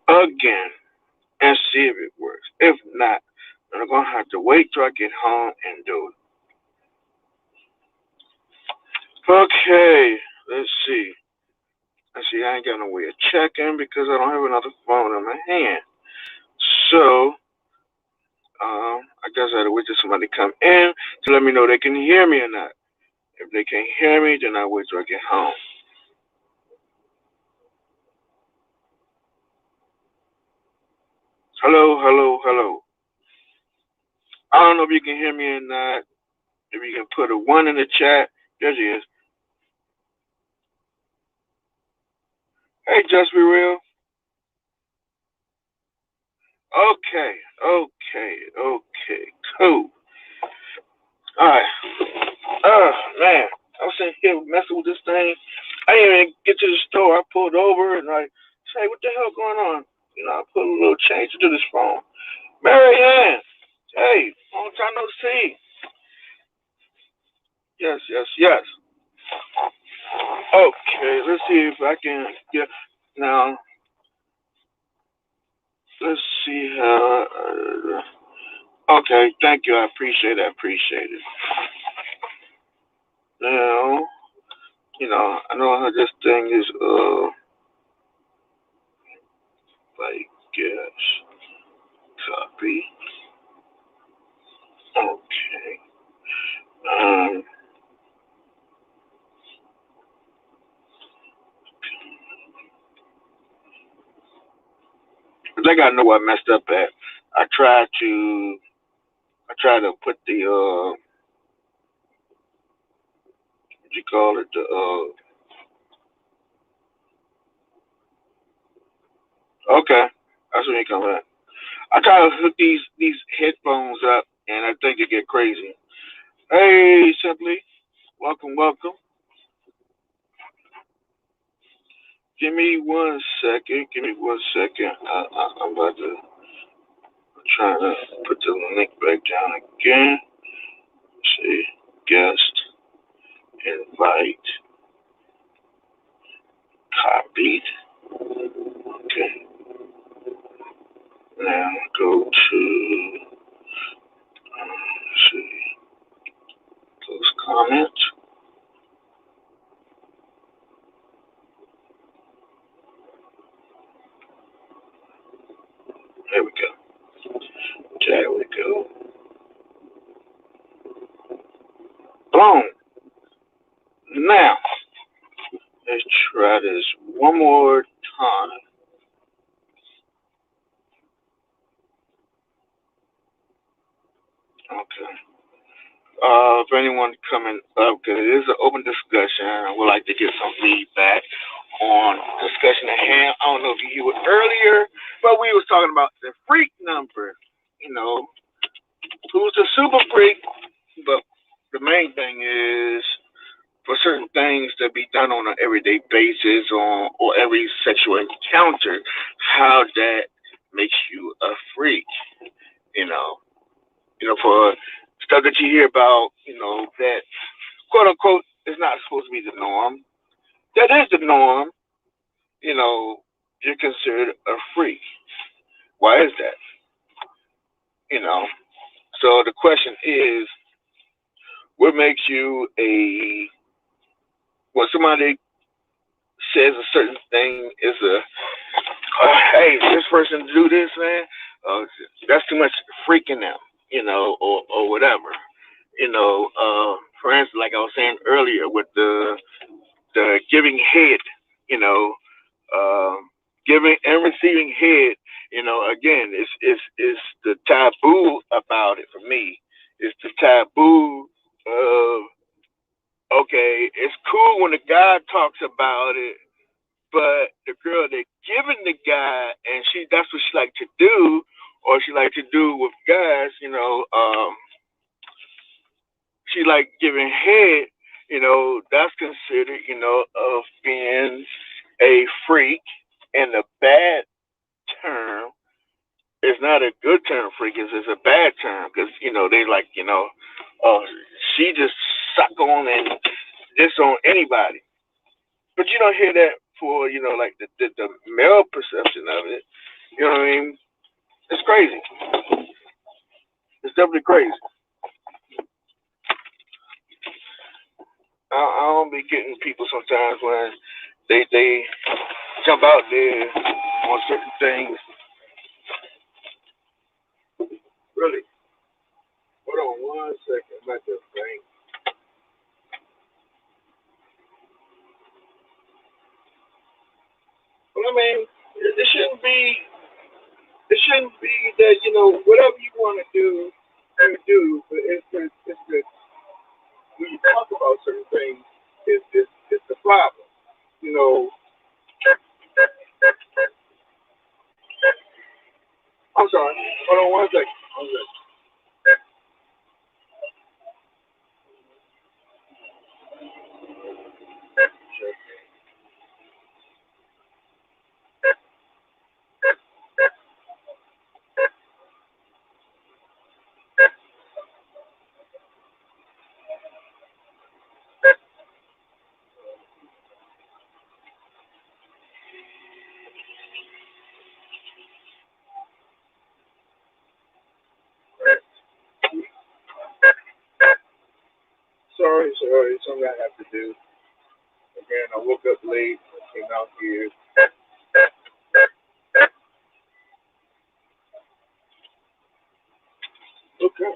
again and see if it works. If not, then I'm gonna have to wait till I get home and do it. Okay, let's see. Let's see, I ain't got no way of checking because I don't have another phone in my hand. So, I guess I had to wait till somebody come in to let me know they can hear me or not. If they can't hear me, then I wait till I get home. Hello, hello, hello. I don't know if you can hear me or not. If you can put a one in the chat, there she is. Hey, just be real. Okay, okay, okay, cool. All right. Man, I was sitting here messing with this thing. I didn't even get to the store. I pulled over and I say, "What the hell going on?" I put a little change into this phone. Mary Ann, hey, long time no see. Yes, yes, yes. Okay, let's see if I can get now. Let's see how. Okay, thank you. I appreciate it. I appreciate it. Now, I know how this thing is. Like, yes, copy. Okay. Um, I think I know what I messed up at. I tried to, I tried to put the, what you call it, okay, that's when you come back. I try to hook these headphones up, and I think it get crazy. Hey, Simply, welcome, welcome. Give me 1 second. Give me 1 second. I'm about to try to put the link back down again. Let's see, guest, invite, copied. Okay. Now go to, let's see, post comment. There we go. There we go. Boom. Now, let's try this one more time. Okay. If anyone coming up, because it is an open discussion, I would like to get some feedback on the discussion at hand. I don't know if you heard it earlier, but we was talking about the freak number. You know, who's a super freak? But the main thing is for certain things to be done on an everyday basis or every sexual encounter, how that makes you a freak. You know, for stuff that you hear about, that quote unquote is not supposed to be the norm. That is the norm. You know, you're considered a freak. Why is that? You know. So the question is, what makes you a when somebody says a certain thing is a hey, this person do this, man. That's too much freaking them, or whatever. For instance, like I was saying earlier, with the giving head, you know, giving and receiving head, again, it's the taboo about it for me. It's the taboo of okay, it's cool when the guy talks about it, but the girl that giving the guy and that's what she like to do, or she like to do with guys, she like giving head, that's considered, of being a freak, and the bad term is not a good term, freak, it's a bad term, because, they like, oh, she just suck on and this on anybody. But you don't hear that for, like the male perception of it. You know what I mean? It's crazy. It's definitely crazy. I don't be getting people sometimes when they jump out there on certain things. Really. Hold on one second. I'm at this thing. Well, I mean, it shouldn't be. It shouldn't be that whatever you want to do, you do. But it's the when you talk about certain things, it's the problem. You know. I'm sorry. Hold on one second. One second. Sorry. Something I have to do. Again, I woke up late. I came out here. Okay.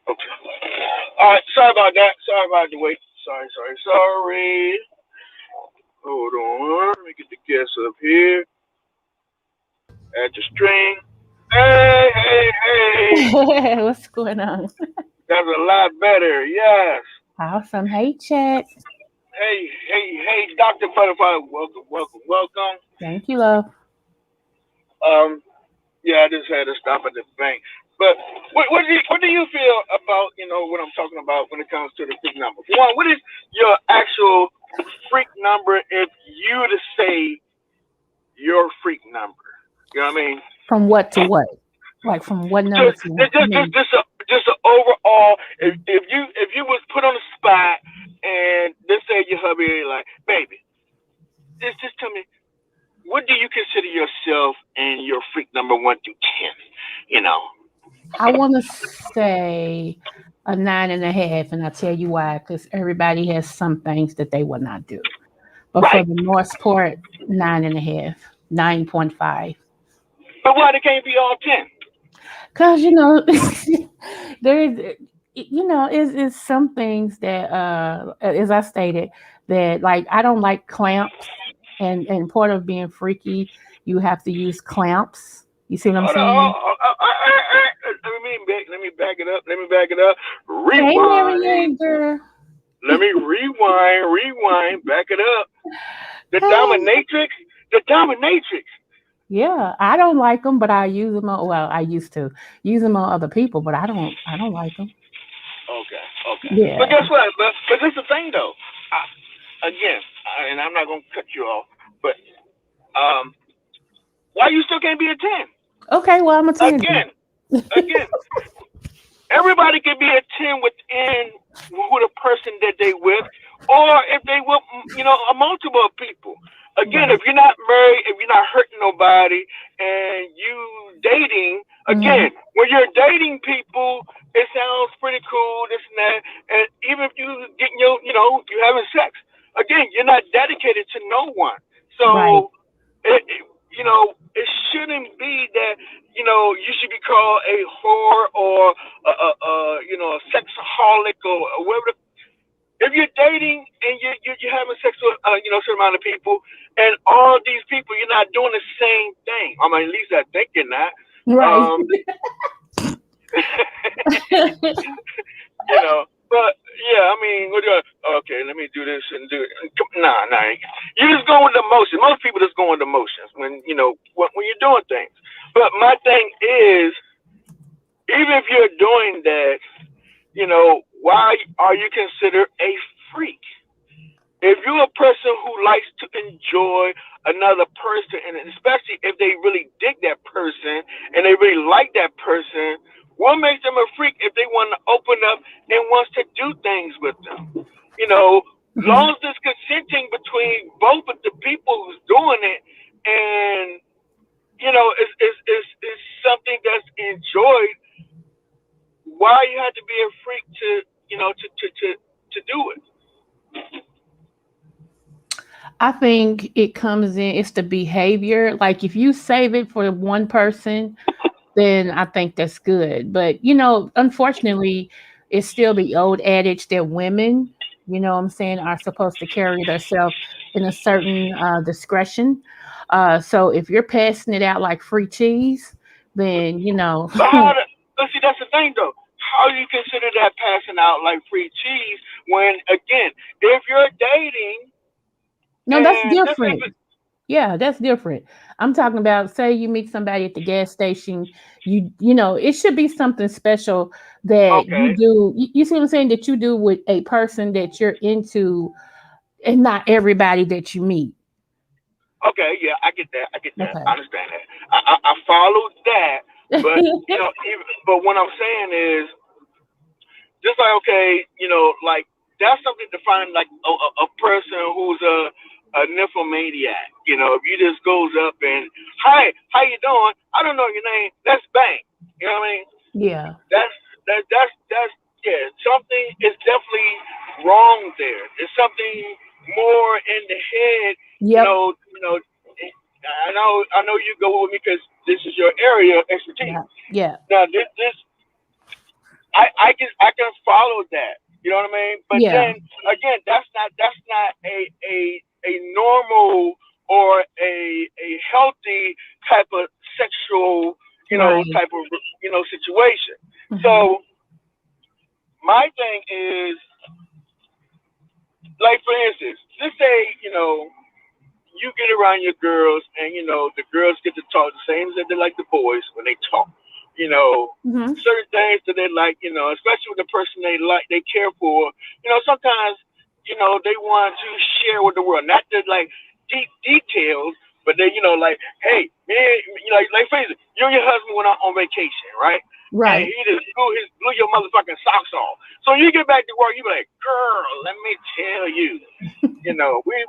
Okay. All right. Sorry about that. Sorry about the wait. Sorry. Hold on. Let me get the guests up here. Add the string. Hey. What's going on? That's a lot better. Yes. Awesome. Hey, Chet. Hey, Dr. Butterfly. Welcome. Thank you, love. Um, yeah, I just had to stop at the bank. But what do you feel about what I'm talking about when it comes to the freak number? One, what is your actual freak number if you to say your freak number? You know what I mean? From what to what? Like from what number Just to what? I mean, just a overall. If you was put on the spot and let's say your hubby like, baby, just tell me what do you consider yourself and your freak number 1 through 10? You know, I want to say a 9.5, and I'll tell you why. Because everybody has some things that they will not do. But for right? the most part, 9.5, 9.5. But why they can't be all 10? Because there is, is some things that, as I stated, that like I don't like clamps, and part of being freaky, you have to use clamps. You see what I'm Hold on, saying? let me back it up. Let me back it up. Hey, Rewind. Marianne, girl. Let me rewind. Back it up. The Hey. dominatrix. The dominatrix. Yeah, I don't like them, but I use them on. Well, I used to use them on other people, but I don't like them. Okay. But Yeah. guess what? But this is the thing though. Again, and I'm not gonna cut you off, but um, why you still can't be a 10? Okay. Well, I'm a 10 then. Again, everybody can be a 10 within who the person that they with, or if they with a multiple of people. Again, Right. if you're not married, if you're not hurting nobody, and you dating, Hmm. again, when you're dating people, it sounds pretty cool, this and that. And even if you getting you having sex, again, you're not dedicated to no one. Right. So it shouldn't be that you should be called a whore or a sexaholic or whatever. If you're dating and you're having sex with a certain amount of people, and all these people you're not doing the same thing. I mean, at least I think you're not. Right. Um, but yeah, I mean, okay, let me do this and do it. Nah. You just go with the motions. Most people just go with the motions when you're doing things. But my thing is, even if you're doing that, why are you considered a freak? If you're a person who likes to enjoy another person, and especially if they really dig that person and they really like that person, what makes them a freak if they want to open up and wants to do things with them. You know, Hmm. long as there's consenting between both of the people who's doing it, and it's something that's enjoyed. Why you have to be a freak to do it? I think it comes in, it's the behavior. Like if you save it for one person, then I think that's good. But unfortunately, it's still the old adage that women, what I'm saying, are supposed to carry themselves in a certain discretion. So if you're passing it out like free cheese, then But but see, that's the thing though. How do you consider that passing out like free cheese when, again, if you're dating no, that's and this is different. Yeah, that's different. I'm talking about, say you meet somebody at the gas station, it should be something special that you okay, do. You see what I'm saying? That you do with a person that you're into, and not everybody that you meet. okay, yeah, I get that, I get that, I Okay. understand that, I follow that, but but what I'm saying is just like, okay, like that's something to find like a person who's a nymphomaniac. If you just goes up and, hi, how you doing? I don't know your name. Let's bang. You know what I mean? Yeah. That's that's yeah. Something is definitely wrong there. There's something more in the head. You Yep. know. You know. I know you go with me because this is your area of expertise. Yeah. Yeah. Now this I can follow that. You know what I mean? But Yeah. then again, that's not a normal or a healthy type of sexual Right. type of situation. Hmm. So my thing is, like, for instance, let's say you get around your girls, and the girls get to talk the same as they like the boys when they talk. You know, Hmm. certain things that they like. Especially with the person they like, they care for. Sometimes they want to share with the world, not just like deep details, but they like, hey man, like for instance, you and your husband went out on vacation, right? And Right. he just blew your motherfucking socks off. So you get back to work, you be like, girl, let me tell you.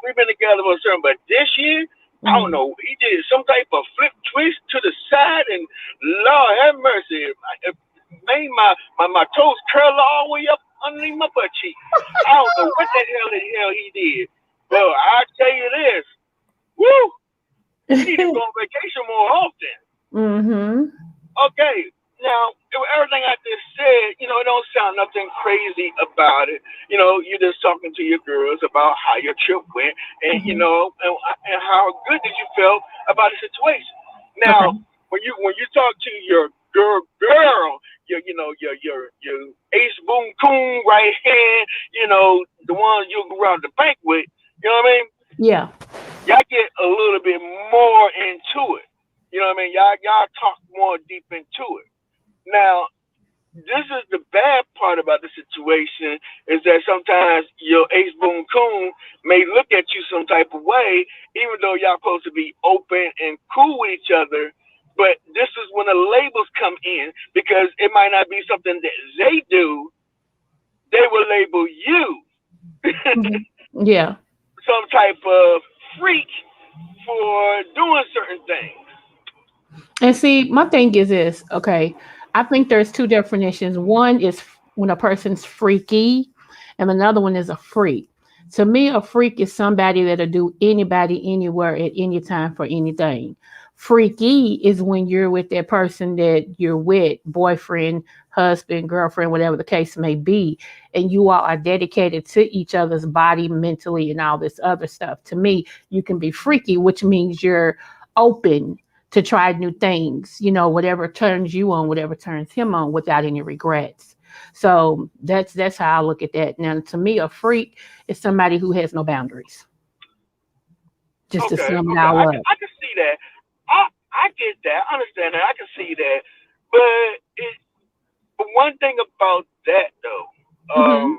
We've been together for a certain, but this year, I don't Hmm. know, he did some type of flip twist to the side, and Lord have mercy, it made my toes curl all the way up underneath my butt cheek. I don't know what the hell he did, but I tell you this, woo, he need to go on vacation more often. Hmm. Okay, now everything I just said, it don't sound nothing crazy about it. You're just talking to your girls about how your trip went, and Hmm. and how good did you feel about the situation. Okay. Now, when you talk to your girl, your ace boom coon right hand, the ones you go around the bank with, you know what I mean? Yeah. Y'all get a little bit more into it. You know what I mean? Y'all talk more deep into it. Now, this is the bad part about the situation is that sometimes your ace boon coon may look at you some type of way, even though y'all supposed to be open and cool with each other. But this is when the labels come in because it might not be something that they do. They will label you Hmm. Yeah. some type of freak for doing certain things. And see, my thing is this, okay? I think there's two definitions. One is when a person's freaky, and another one is a freak. To me, a freak is somebody that'll do anybody, anywhere, at any time for anything. Freaky is when you're with that person that you're with, boyfriend, husband, girlfriend, whatever the case may be, and you all are dedicated to each other's body, mentally, and all this other stuff. To me, you can be freaky, which means you're open to try new things, whatever turns you on, whatever turns him on, without any regrets. So that's how I look at that. Now, to me, a freak is somebody who has no boundaries. Just to Okay, sum it okay, all I can up. I can see that. I get that. I understand that. I can see that. But but one thing about that though, Mm-hmm.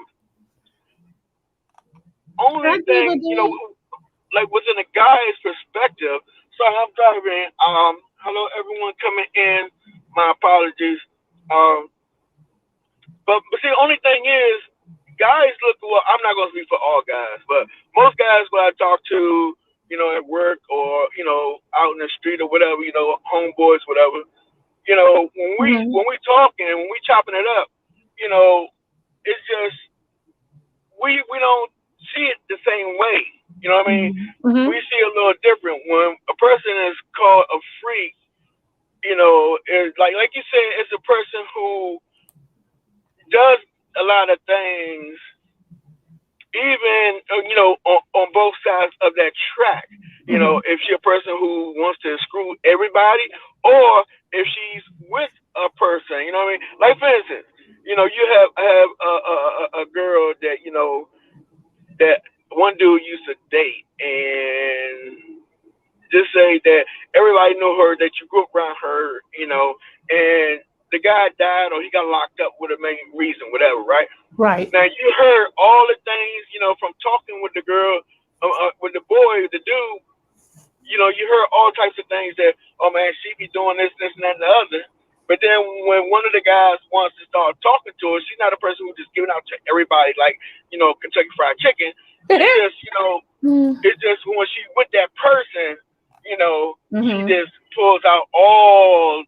only I get thing what they. like within a guy's perspective. So I'm driving. Hello everyone coming in. My apologies. Um, But see, the only thing is, guys look. Well, I'm not gonna speak for all guys, but most guys when I talk to, at work or out in the street or whatever, homeboys, whatever, Mhm. when we talking, when we chopping it up, you know, it's just we don't see it the same way. You know what I mean? Mhm. Mhm. We see it a little different when a person is called a freak. Is like you said, it's a person who does a lot of things, even on both sides of that track. Mhm. If she's a person who wants to screw everybody, or if she's with a person, you know what I mean? Like for instance, you have a girl that that one dude used to date, and just say that everybody knew her, that you grew up around her, and the guy died or he got locked up with a main reason, whatever, right? Right. Now you heard all the things, from talking with the girl, with the boy, the dude. You heard all types of things that, oh man, she be doing this, and that, and the other. But then when one of the guys wants to start talking to her, she's not a person who just giving out to everybody like, Kentucky Fried Chicken. It's just, Mhm. it's just when she's with that person, she Mhm. just pulls out all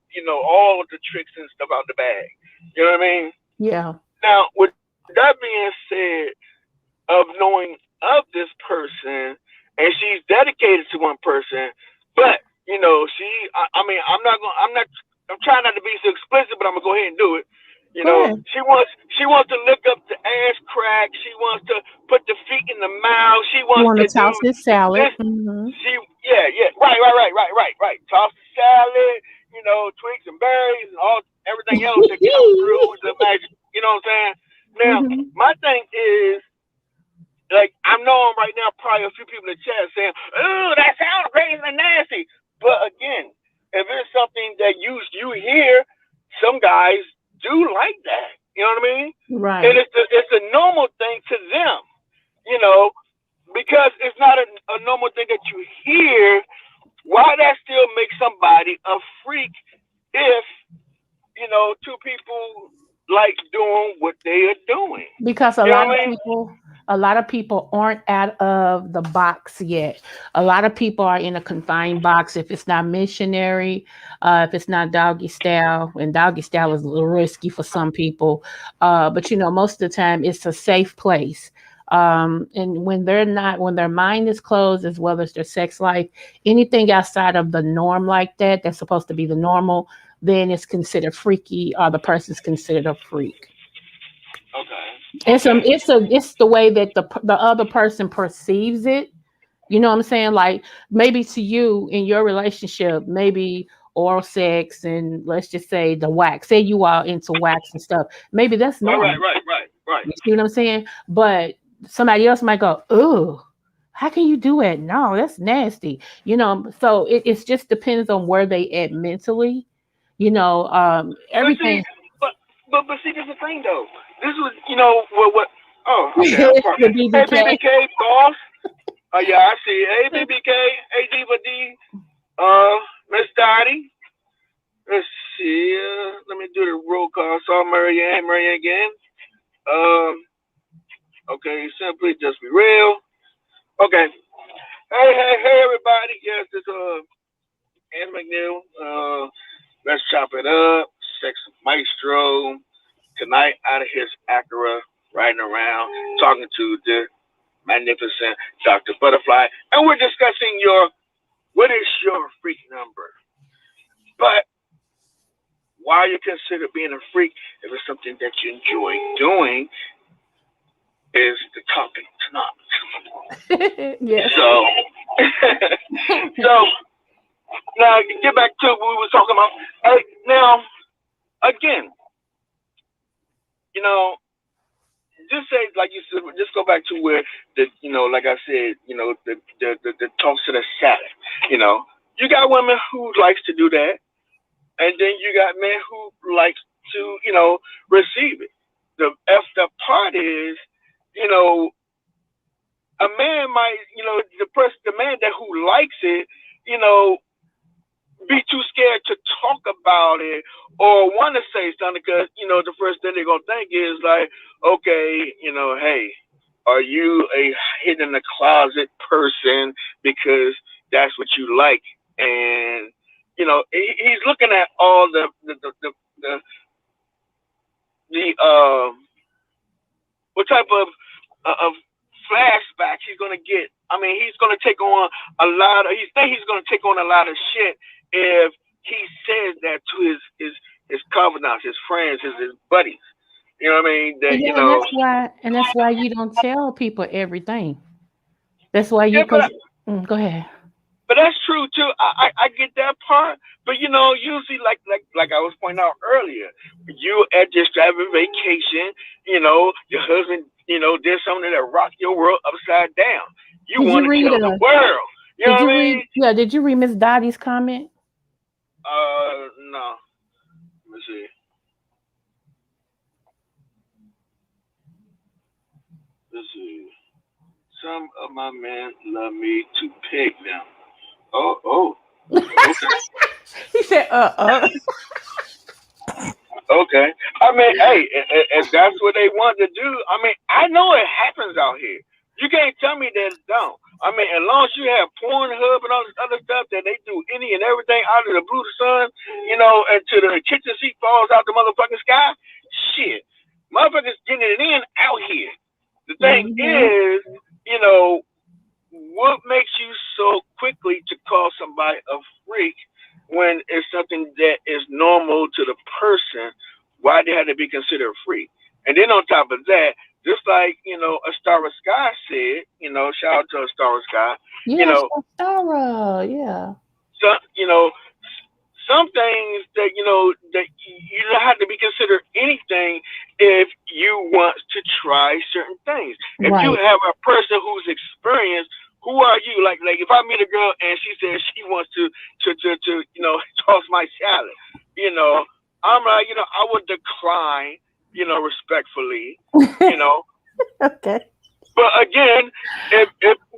the tricks and stuff out the bag. You know what I mean? Yeah. Now, with that being said, of knowing of this person, and she's dedicated to one person, but I mean, I'm trying not to be so explicit, but I'm gonna go ahead and do it. Go ahead. She wants to lick up the ass crack. She wants to put the feet in the mouth. She You wants want to to do toss this salad? this. Mhm. Yeah, right. Toss the salad, twigs and berries and all everything else that comes through the magic. You know what I'm saying? Now, Mhm. my thing is, like, I know right now probably a few people in the chat saying, "Ooh, that sounds crazy and nasty." But again, if it's something that you hear, some guys do like that. You know what I mean? And Right. it's a normal thing to them. You know, because it's not a normal thing that you hear. Why that still makes somebody a freak if two people like doing what they are doing? Because You know what I mean? a lot of people aren't out of the box yet. A lot of people are in a confined box. If it's not missionary, if it's not doggy style, and doggy style is a little risky for some people, but most of the time it's a safe place. And when they're not, when their mind is closed, as well as their sex life, anything outside of the norm like that, that's supposed to be the normal, then it's considered freaky, or the person's considered a freak. Okay. It's Okay. it's the way that the other person perceives it. You know what I'm saying? Like maybe to you in your relationship, maybe oral sex and let's just say the wax. Say you are into wax and stuff. Maybe that's Right, right, normal. right, right, right. You see what I'm saying? But somebody else might go, "Ooh, how can you do it? No, that's nasty." So it's just depends on where they at mentally. But see, Everything. but see, this is the thing though. This was, what? Oh, okay. I'm The parking. Hey, BBK. BBK, boss. Yeah, I see. Hey, BBK. Hey, Diva D. Uh, Miss Dottie. Let's see. Let me do the roll call. Saw Marianne. Marianne again. Um. Okay. Simply just be real. Okay. Hey, everybody. Yes, it's Ann McNeil. Let's chop it up. Sex Maestro tonight out of his Acura, riding around, talking to the magnificent Dr. Butterfly, and we're discussing what is your freak number. But why you consider being a freak if it's something that you enjoy doing is the topic tonight. Yes. So, so now get back to what we were talking about. Now, again, you know, just say like you said, just go back to where like I said, the toss to the salad. You know, you got women who likes to do that, and then you got men who likes to, receive it. The effed up part is, you know, a man might, the man that who likes it, you know, be too scared to talk about it or want to say something because, the first thing they're going to think is like, okay, hey, are you a hidden in the closet person because that's what you like? And, he's looking at all the what type of flashbacks he's gonna get. I mean, he's gonna take on a lot of. He think he's gonna take on a lot of shit if he says that to his confidants, his friends, his buddies. You know what I mean? That Yeah, and that's why you don't tell people everything. That's why you yeah, cause go ahead. but that's true too. I get that part, but usually like I was pointing out earlier, you at this travel vacation, your husband, did something that rocked your world upside down. You Did want you to read tell the world. You know did what you I read mean? yeah, did you read Miss Dottie's comment? No. Let me see. Let's see. Some of my men love me to pig them. Oh, okay. He said, Okay. I mean, hey, if that's what they want to do, I mean, I know it happens out here. You can't tell me that it don't. I mean, as long as you have Pornhub and all this other stuff that they do any and everything out of the blue sun, until the kitchen seat falls out the motherfucking sky, shit. Motherfuckers getting it in out here. The thing mm-hmm. is, you know, what makes you so quickly to call somebody a freak when it's something that is normal to the person? Why they had to be considered a freak? And then on top of that, just like a Star of Sky said, shout out to a Star of Sky, you Yeah, know, Shastara, yeah. so some things that that you don't have to be considered anything if you want to try certain things. If you Right. have a person who's experienced, who are you? Like if I meet a girl and she says she wants to toss my salad, you know, I'm like, I would decline, respectfully, you know. Okay. But again, if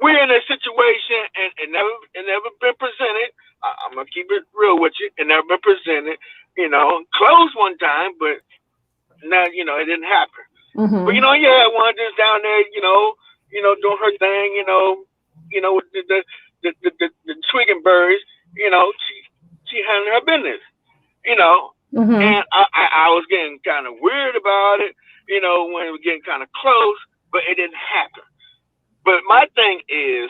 we're in a situation and never been presented, I'm gonna keep it real with you. It never been presented, closed one time, but now it didn't happen. But Mm-hmm. you had one just down there, doing her thing, with the twigging birds, she handling her business, you know, Mm-hmm. and I was getting kind of weird about it, when it was getting kind of close, but it didn't happen. But my thing is,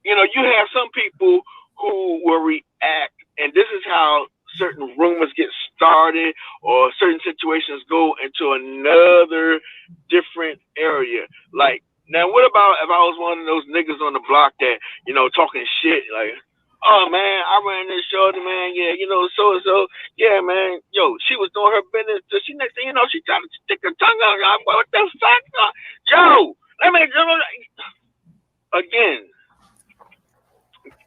you have some people who will react, and this is how certain rumors get started or certain situations go into another different area. Like, now, what about if I was one of those niggas on the block that, talking shit, like, oh man, I ran this shorty, man, yeah, so and so, yeah, man, yo, she was doing her business. She next thing you know, she tried to stick her tongue out. What the fuck? Joe, let me, again,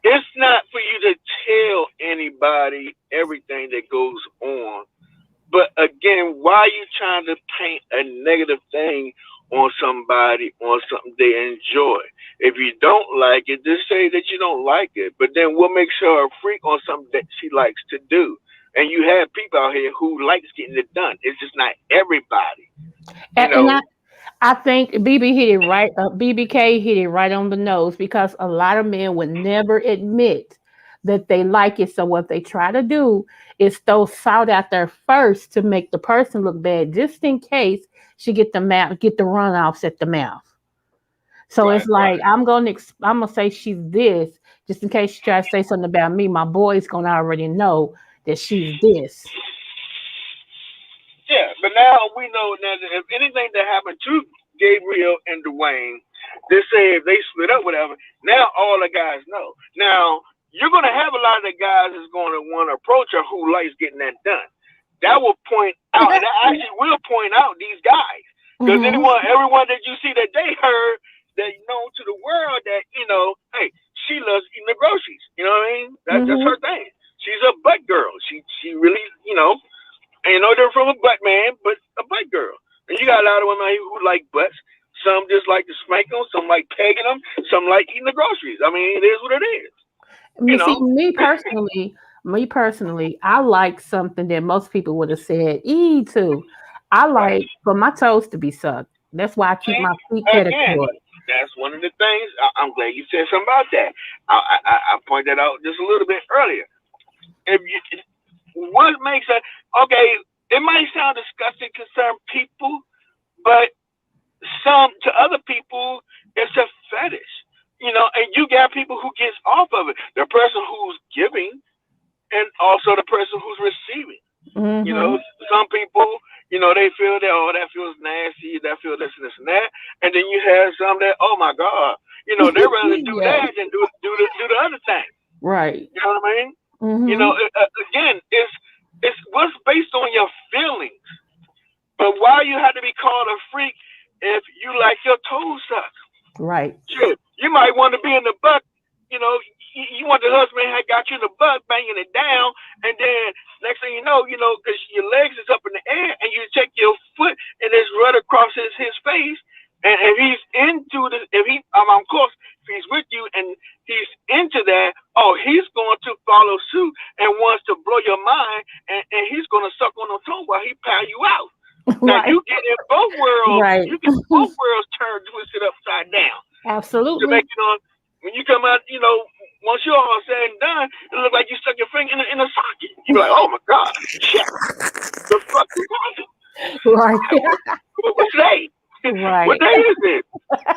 it's not for you to tell anybody everything that goes on. But again, why are you trying to paint a negative thing on somebody, on something they enjoy? If you don't like it, just say that you don't like it. But then what makes her a freak on something that she likes to do? And you have people out here who likes getting it done. It's just not everybody, you And know. I think BB hit it right. BBK hit it right on the nose because a lot of men would never admit that they like it. So what they try to do is throw salt out there first to make the person look bad, just in case she get the runoffs at the mouth. So it's Right, like right. I'm gonna say she's this, just in case she tries to say something about me. My boy's gonna already know that she's this. Yeah, but now we know now that if anything that happened to Gabriel and Dwayne, they say if they split up, whatever. Now all the guys know. Now you're gonna have a lot of the guys that's gonna want to approach her who likes getting that done. That will point out, and that actually will point out these guys. Because Mm-hmm. everyone that you see that they heard, that known to the world that hey, she loves eating the groceries. You know what I mean? That's Mm-hmm. her thing. She's a butt girl. She really ain't no different from a butt man, but a butt girl. And you got a lot of women out here who like butts. Some just like to spank them. Some like pegging them. Some like eating the groceries. I mean, it is what it is. Me see, me personally, I like something that most people would have said, too. I Right. like for my toes to be sucked. That's why I keep See, my feet again, pedicured. that's one of the things. I'm glad you said something about that. I pointed that out just a little bit earlier. If you, what makes a okay? It might sound disgusting to some people, but some to other people, it's a fetish. And you got people who gets off of it. The person who's giving, and also the person who's receiving. You know, Mm-hmm. some people, they feel that, oh, that feels nasty, that feels this and that, and then you have some that, oh my God, they'd rather do Yeah. that than do the other thing. Right. You know what I mean? Mm-hmm. Again, it's what's based on your feelings. But why you have to be called a freak if you like your toes sucked? Right. Shit, you might want to be in the butt. You want the husband had got you in the butt, banging it down, and then next thing because your legs is up in the air, and you take your foot and it's right across his face. And if he's into this, of course, if he's with you and he's into that, oh, he's going to follow suit and wants to blow your mind, and he's going to suck on the toe while he pound you out. Now Right. you get in both worlds. Right. You get both worlds turned, twisted upside down to Absolutely. make when you come out, once you're all said and done, it looks like you stuck your finger in a socket. You be like, oh my God, shit, the fuck is happening? Right. What's today? What Right. day is it?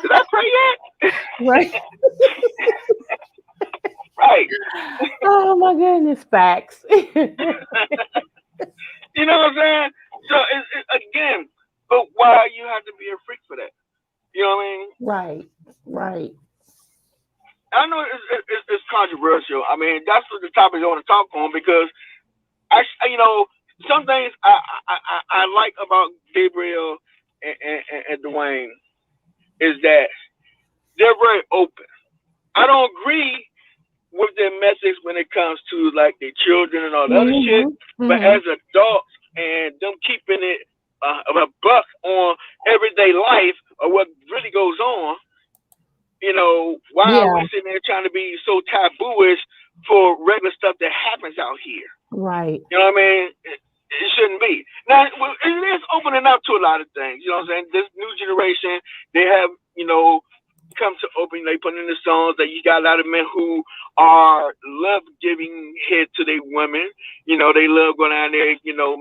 Did I pray yet? Right. Right. Oh my goodness, facts. You know what I'm saying? So again, but why you have to be a freak for that? You know what I mean? Right. Right. I know it's controversial. I mean, that's what the topic I want to talk on because some things I like about Gabriel and Dwayne is that they're very open. I don't agree with their message when it comes to like their children and all the other shit, Mm-hmm. but Mm-hmm. as adults and them keeping it a buck on everyday life or what really goes on, why are we Yeah. sitting there trying to be so tabooish for regular stuff that happens out here? Right. You know what I mean? It shouldn't be. Now, it is opening up to a lot of things. You know what I'm saying? This new generation, they have, come to open, they put in the songs that you got a lot of men who are love giving head to their women. They love going down there,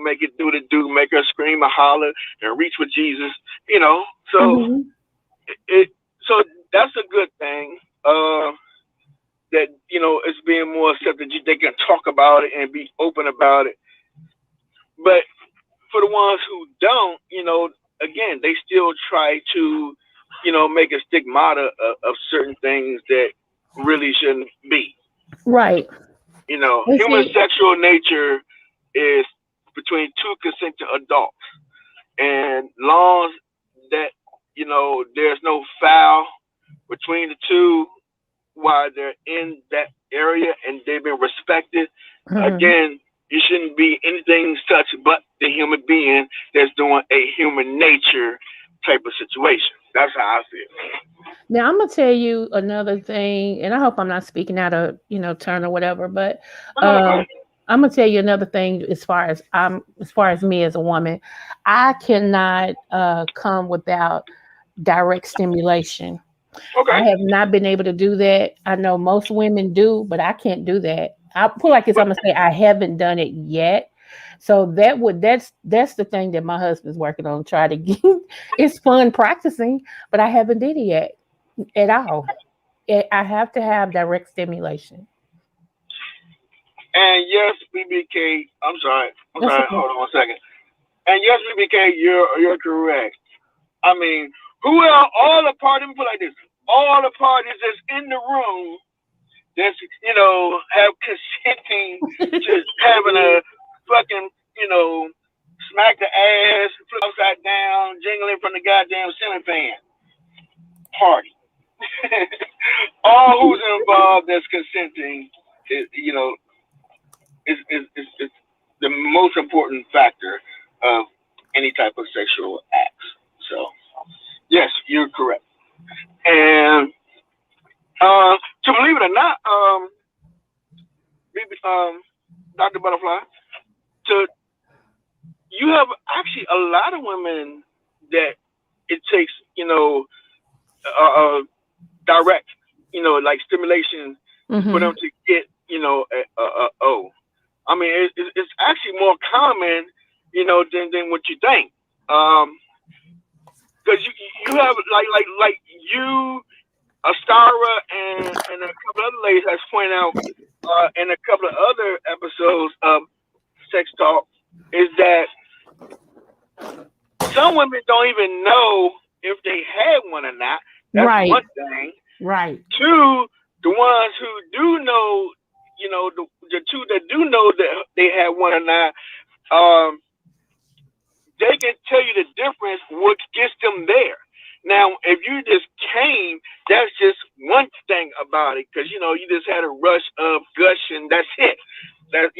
make it do the do, make her scream or holler and reach for Jesus, so Mm-hmm. it so that's a good thing. That it's being more accepted. They can talk about it and be open about it. But for the ones who don't, again, they still try to, make a stigmata of certain things that really shouldn't be. Right. And Human see, sexual nature is between two consenting adults, and long as that there's no foul between the two while they're in that area and they've been respected. mhm. Again, you shouldn't be anything such but the human being that's doing a human nature type of situation. That's how I feel. Now I'm gonna tell you another thing, and I hope I'm not speaking out of turn or whatever, but Oh, no, go um, ahead. I'm gonna tell you another thing as far as me as a woman, I cannot come without direct stimulation. I Okay. have not been able to do that. I know most women do, but I can't do that. I put like this, But I'm gonna say I haven't done it yet. So that's the thing that my husband's working on. Try to get it's fun practicing, but I haven't did it yet at all. I have to have direct stimulation. and yes, BBK. I'm sorry. I'm That's sorry. okay. Hold on 1 second. And yes, BBK, you're correct. I mean, who are all the parties? Let me put it like this: all the parties that's in the room that's have consenting to having a fucking smack the ass, flip upside down, jingling from the goddamn ceiling fan party. All who's involved that's consenting is is the most important factor of any type of sexual acts. So yes, you're correct. And to believe it or not, Dr. Butterfly, to you have actually a lot of women that it takes, direct, like stimulation for them Mm-hmm. to get, O. I mean, it's actually more common, than what you think. Um, because you have like you, Astara, and a couple other ladies has pointed out, in a couple of other episodes of Sex Talk, is that some women don't even know if they had one or not. That's Right. one thing. Right. Two, the ones who do know, the two that do know that they had one or not, um, they can tell you the difference, what gets them there. Now, if you just came, that's just one thing about it, because you just had a rush of gushing. That's it. That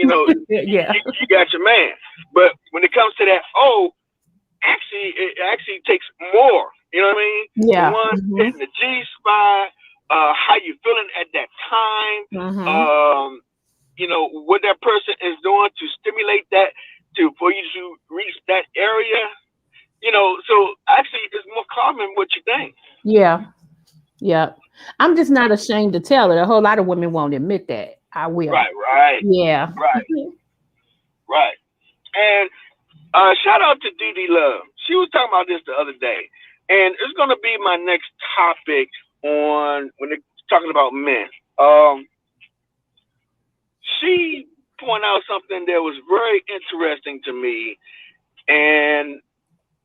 Yeah. you got your man. But when it comes to that, oh, actually, it actually takes more. You know what I mean? The Yeah. one Mm-hmm. hitting the G spot, how you feeling at that time, Mm-hmm. um, what that person is doing to stimulate that to for you to reach that area. So actually, it's more common what you think. Yeah. Yeah. I'm just not ashamed to tell it. A whole lot of women won't admit that. I will. Right, right, Yeah. right, right. And shout out to Dee Dee Love. She was talking about this the other day, and it's going to be my next topic on when they're talking about men. She pointed out something that was very interesting to me, and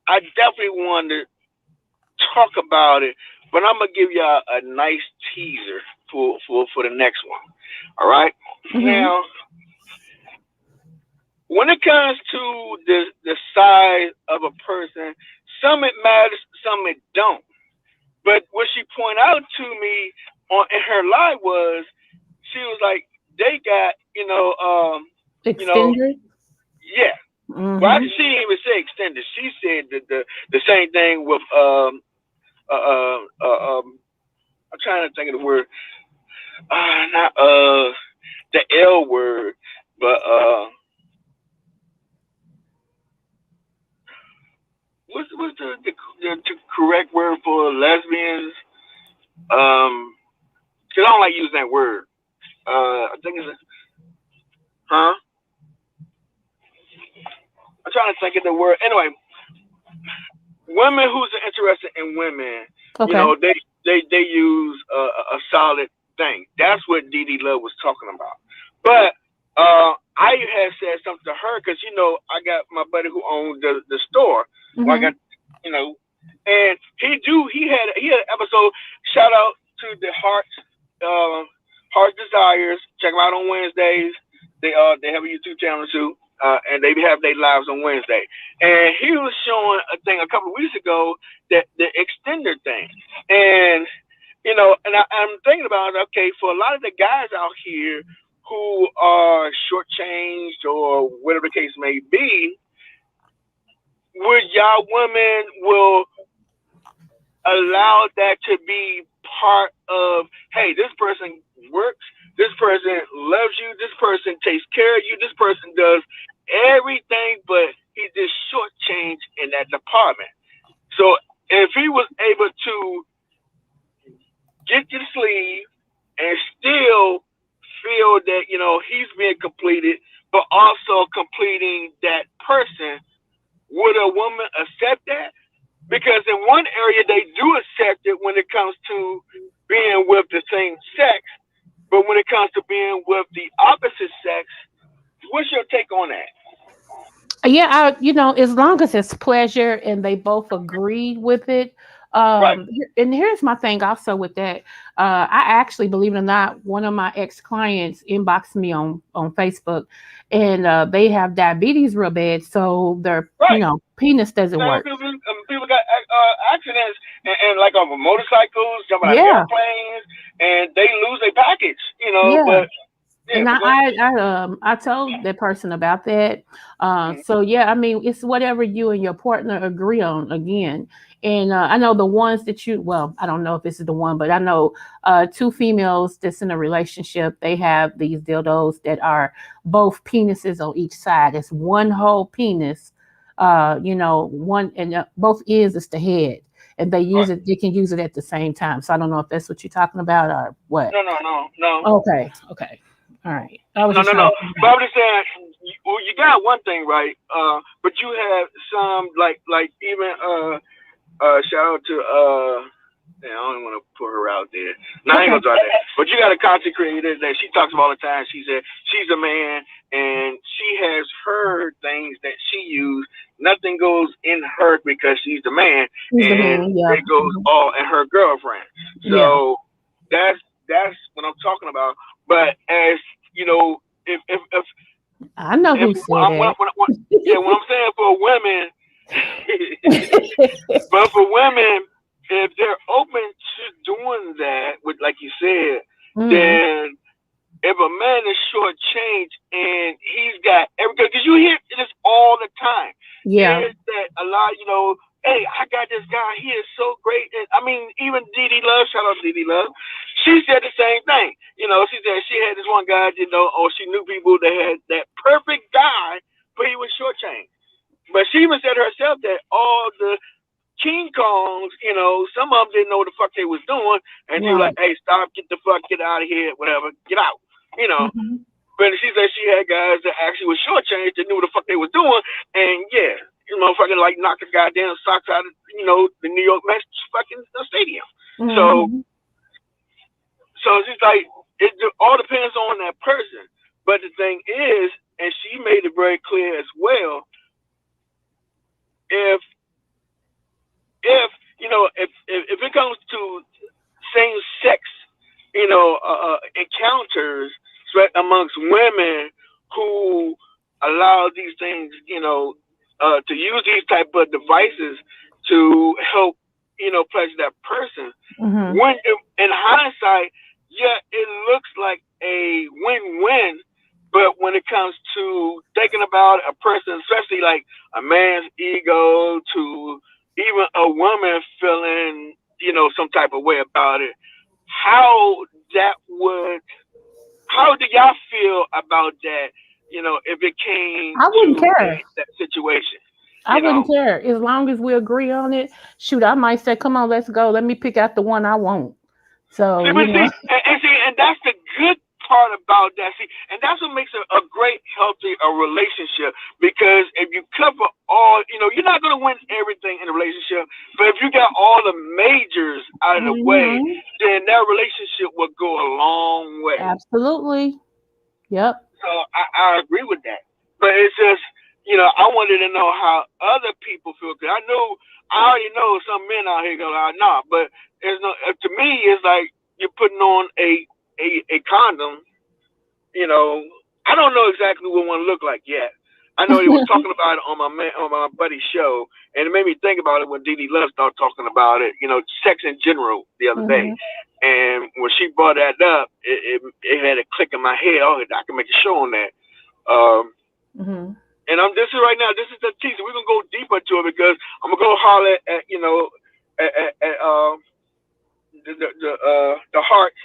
I definitely wanted to talk about it. But I'm gonna give y'all a nice teaser for the next one. All right. Mm-hmm. Now, when it comes to the size of a person, some it matters, some it don't. But what she pointed out to me on in her life was, she was like, they got, you know, Extender. yeah. Well, Mm-hmm. she didn't even say extended. She said the same thing with uh, uh, uh I'm trying to think of the word, not the L word, but what's the correct word for lesbians? Cause I don't like using that word. I think it's huh. I'm trying to think of the word. Anyway, women who's interested in women, Okay. they use a solid thing. That's what Dee Dee Love was talking about. But I had said something to her because I got my buddy who owned the store. Well, I Mm-hmm. got you know, and he had an episode. Shout out to the uh, Heart Desires. Check them out on Wednesdays. They have a YouTube channel too, and they have their lives on Wednesday. And he was showing a thing a couple of weeks ago, that the extender thing, and I'm thinking about it. Okay, for a lot of the guys out here who are shortchanged or whatever the case may be, would y'all women will allow that to be part of, hey, this person works, this person loves you, this person takes care of you, this person does everything, but he just shortchanged in that department. So if he was able to get to the sleeve and still feel that he's being completed, but also completing that person, would a woman accept that? Because in one area they do accept it when it comes to being with the same sex, but when it comes to being with the opposite sex, what's your take on that? Yeah, as long as it's pleasure and they both agree with it. Right, And here's my thing also with that. I actually, believe it or not, one of my ex clients inboxed me on Facebook, and they have diabetes real bad, so their right. penis doesn't Some work. people got accidents, and like on motorcycles, jumping out of Yeah, airplanes, and they lose their package. yeah. But Yeah, And but go ahead. I told that person about that. Mhm. So yeah, I mean, it's whatever you and your partner agree on again. And I know the ones that you, well, I don't know if this is the one, but I know two females that's in a relationship. They have these dildos that are both penises on each side. It's one whole penis. One and both ends is the head, and they All use right. it. They can use it at the same time. So I don't know if that's what you're talking about or what. No, no, no, no, Okay, okay. All right. I was no, just no, trying no. to figure But out. I'm just saying, well, you got one thing right. But you have some like even shout out to yeah, I don't want to put her out there. No, I ain't Okay. gonna do that. But you got a content creator that she talks about all the time. She said she's a man and she has her things that she used. Nothing goes in her because she's the man, He's the and man. Yeah. it goes Mhm. all in her girlfriend. Yeah. So that's what I'm talking about. But as you know, I know if who said that. yeah, what I'm saying for women, but for women, if they're open to doing that, with like you said, Mm. then if a man is shortchanged and he's got everything, because you hear this all the time. You Yeah. hear that a lot, hey, I got this guy, he is so great. And I mean, even Dee Love, shout out to Dee Love, she said the same thing. She said she had this one guy, or she knew people that had that perfect guy, but he was shortchanged. But she even said herself that all the King Kongs, some of them didn't know what the fuck they was doing, and she was like, Right. "Hey, stop, get out of here, whatever, get out," you know. Hmm. But she said she had guys that actually was shortchanged that knew what the fuck they was doing, and yeah, motherfucking like knocked the goddamn socks out of the New York Mets fucking stadium. So Hmm. she's like, all depends on that person. But the thing is, and she made it very clear as well, if if if it comes to same sex, encounters amongst women who allow these things, to use these type of devices to help, pleasure that person. Hmm. When in hindsight, yeah, it looks like a win-win. But when it comes to thinking about a person, especially like a man's ego, to even a woman feeling, some type of way about it, how that would, how do y'all feel about that? If it came I wouldn't to care. that situation, I you know. wouldn't care as long as we agree on it. Shoot, I might say, "Come on, let's go. Let me pick out the one I want." So See, but you see, know. and that's the good part about that. See, and that's what makes a great, healthy relationship. Because if you cover all, you're not gonna win everything in a relationship. But if you got all the majors out of the way, Hmm. then that relationship will go a long way. Absolutely. Yep. So I agree with that. But it's just, I wanted to know how other people feel. Cause I already know some men out here go, nah. But it's no, to me, it's like you're putting on a condom. You know, I don't know exactly what one look like yet. I know they was talking about it on my buddy's show, and it made me think about it when Dee Love started talking about it. Sex in general the other day, Hmm. and when she brought that up, it had a click in my head. Oh, I can make a show on that. Um, Hmm. and this is right now. This is the teaser. We're gonna go deeper into it because I'm gonna go holler at at the hearts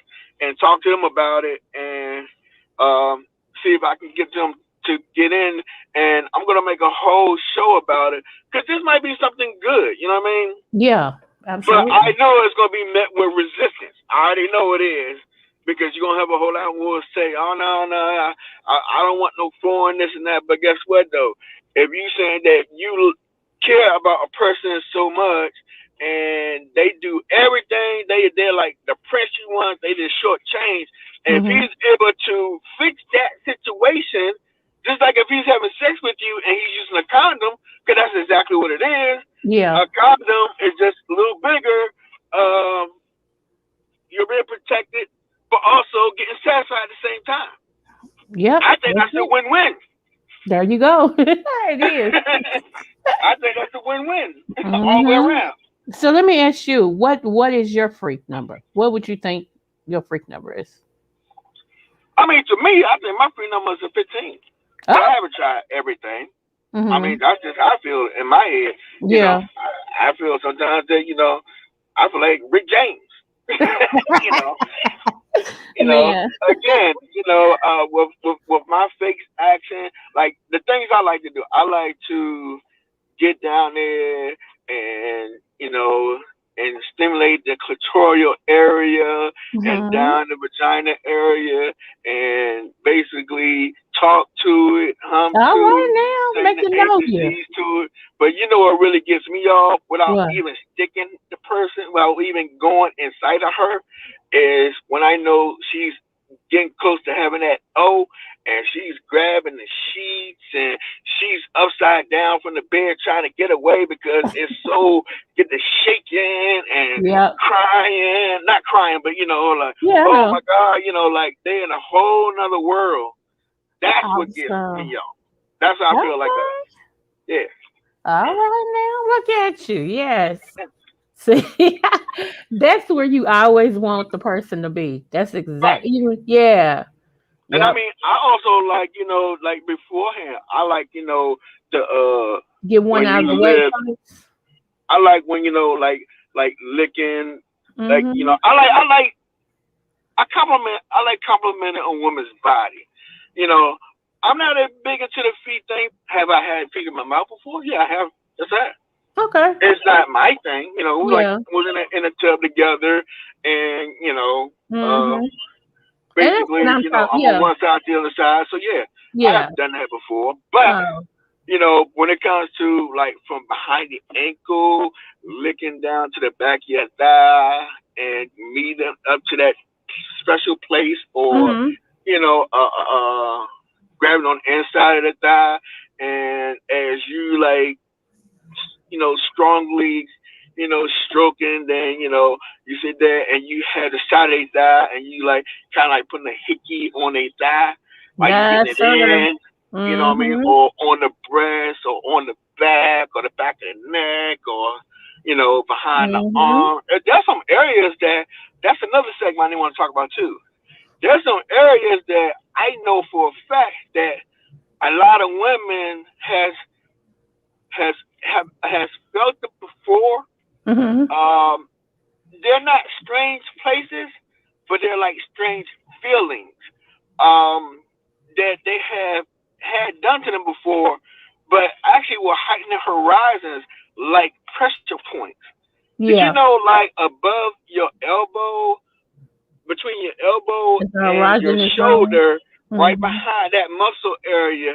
and talk to them about it and see if I can get them to get in. And I'm gonna make a whole show about it because this might be something good. You know what I mean? Yeah. But I Absolutely. know it's gonna be met with resistance. I already know it is because you're gonna have a whole lot of will say, "Oh no, no, I don't want no foreign this and that." But guess what though? If you saying that you care about a person so much and they do everything, they're like the prince you want, they just shortchange. And if Hmm. he's able to fix that situation, just like if he's having sex with you and he's using a condom, because that's exactly what it is, Yeah. a condom is just a little bigger. Um, you're being protected, but also getting satisfied at the same time. Yep. I think That's that's a it. win-win. There you go. It is. I think that's a win-win all the way Hmm. around. So let me ask you, what is your freak number? What would you think your freak number is? I mean, to me, I think my free number is a 15. But I Oh. haven't tried everything. I mean, Mhm. that's just how I feel in my head. You know, Yeah. I feel sometimes that I feel like Rick James. you know, Man. again, with my fake accent, like the things I like to do, I like to get down there and and stimulate the clitoral area and Mhm. down the vagina area and basically talk to it, hum All to it, right now, sing make the it know you. ABCs to it. But you know what really gets me off without What? even sticking the person, without even going inside of her, is when I know she's getting close to having that O and she's grabbing the sheets and she's upside down from the bed trying to get away because it's so get the shaking and Yep. crying, not crying, but like, Yeah, I oh know. my God, like they in a whole nother world. That's what gets Awesome. me off. That's how I feel like Okay. yeah. All right now, look at you. Yes. See, that's where you always want the person to be. That's Right. exactly you. Yeah. And I Yep. mean I also like, like beforehand, I like, the Get one when out of the you way live first. I like when like licking like Mm-hmm. I like complimenting a woman's body. You know, I'm not as big into the feet thing. Have I had feet in my mouth before? Yeah, I have. That's that. Okay. It's not my thing. We like Yeah. was in a tub together, and Mm-hmm. And that's what basically, I'm talking. I'm on Yeah. one side, the other side. So yeah, I Yeah. have done that before. But Oh. when it comes to like from behind the ankle, licking down to the back of your thigh, and meeting up to that special place, or Mm-hmm. you know, uh, uh, uh, grabbing on the inside of the thigh, and as you like, strongly, stroking, then you sit there and you have the side of their thigh, and you like kind of like putting a hickey on their thigh, like you getting Yes, it sir. in. You know what I mean? Mm-hmm. Or on the breast, or on the back, or the back of the neck, or behind the Mm-hmm. arm. There's some areas that's another segment I want to talk about too. There's some areas that I know for a fact that a lot of women has felt it before. Mm-hmm. Um, they're not strange places, but they're like strange feelings that they have had done to them before, but actually will heighten their horizons like pressure points. Did you Yeah. know, like above your elbow, between your elbow It's a and your erogenous zone. shoulder, right Mm-hmm. behind that muscle area,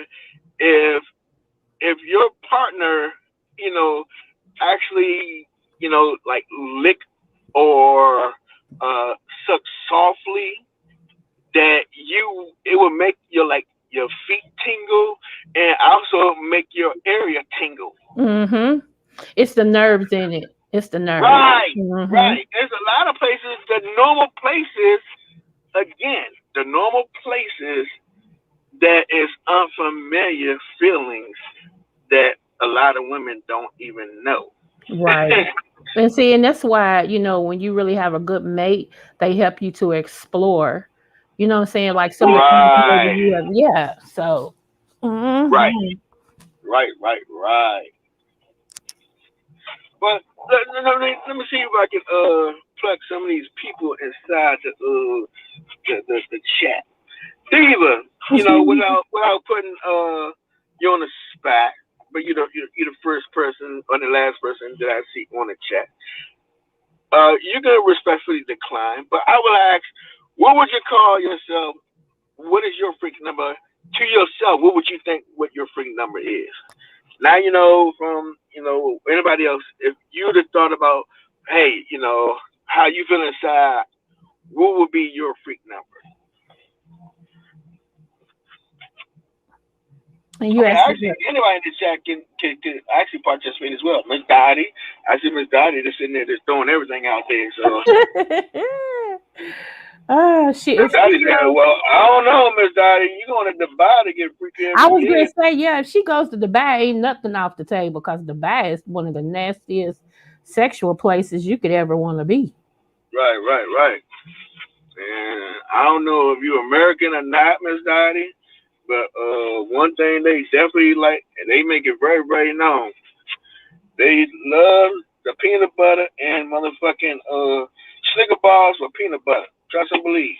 if your partner, you know, actually, like lick or uh suck softly, that it will make your feet tingle and also make your area tingle. Mm-hmm. It's the nerves in it. It's the nerves. Right, Mm-hmm. right. There's a lot of places, again, the normal places that is unfamiliar feelings that a lot of women don't even know. Right. And see, and that's why, when you really have a good mate, they help you to explore. You know what I'm saying? Like some of the things maybe Right, you have, yeah. So, right, hmm right. But let me see if I can plug some of these people inside the chat. Diva, without putting you on the spot, but you're the first person or the last person that I see on the chat. You're gonna respectfully decline, but I will ask, what would you call yourself? What is your freak number to yourself? What would you think what your freak number is? Now from anybody else, if you'd have thought about, hey, how you feel inside, what would be your freak number? and you Okay, asked me actually, anybody in the chat can actually participate as well. Miss Dottie, I see Miss Dottie just sitting there just throwing everything out there. So that. Oh shit! Miss If she Dottie said, goes, "Well, I don't know, Miss Dottie. You going to Dubai to get freaky I every was gonna year, say, yeah. If she goes to Dubai, ain't nothing off the table because Dubai is one of the nastiest sexual places you could ever want to be. right? And I don't know if you're American or not, Miss Dottie, but one thing they definitely like, and they make it very, very known, they love the peanut butter and motherfucking Snicker bars with peanut butter. Trust and believe.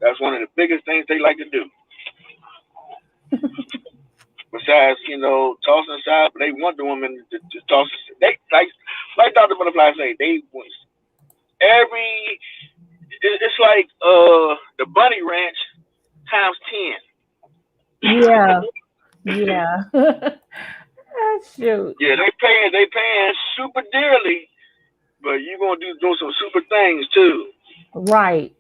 That's one of the biggest things they like to do. Besides, tossing aside, but they want the woman to toss. They like Dr. Butterfly say, they want every. It's like the Bunny Ranch times 10. Yeah. Yeah. Shoot. Yeah, they paying super dearly, but you gonna do some super things too. Right.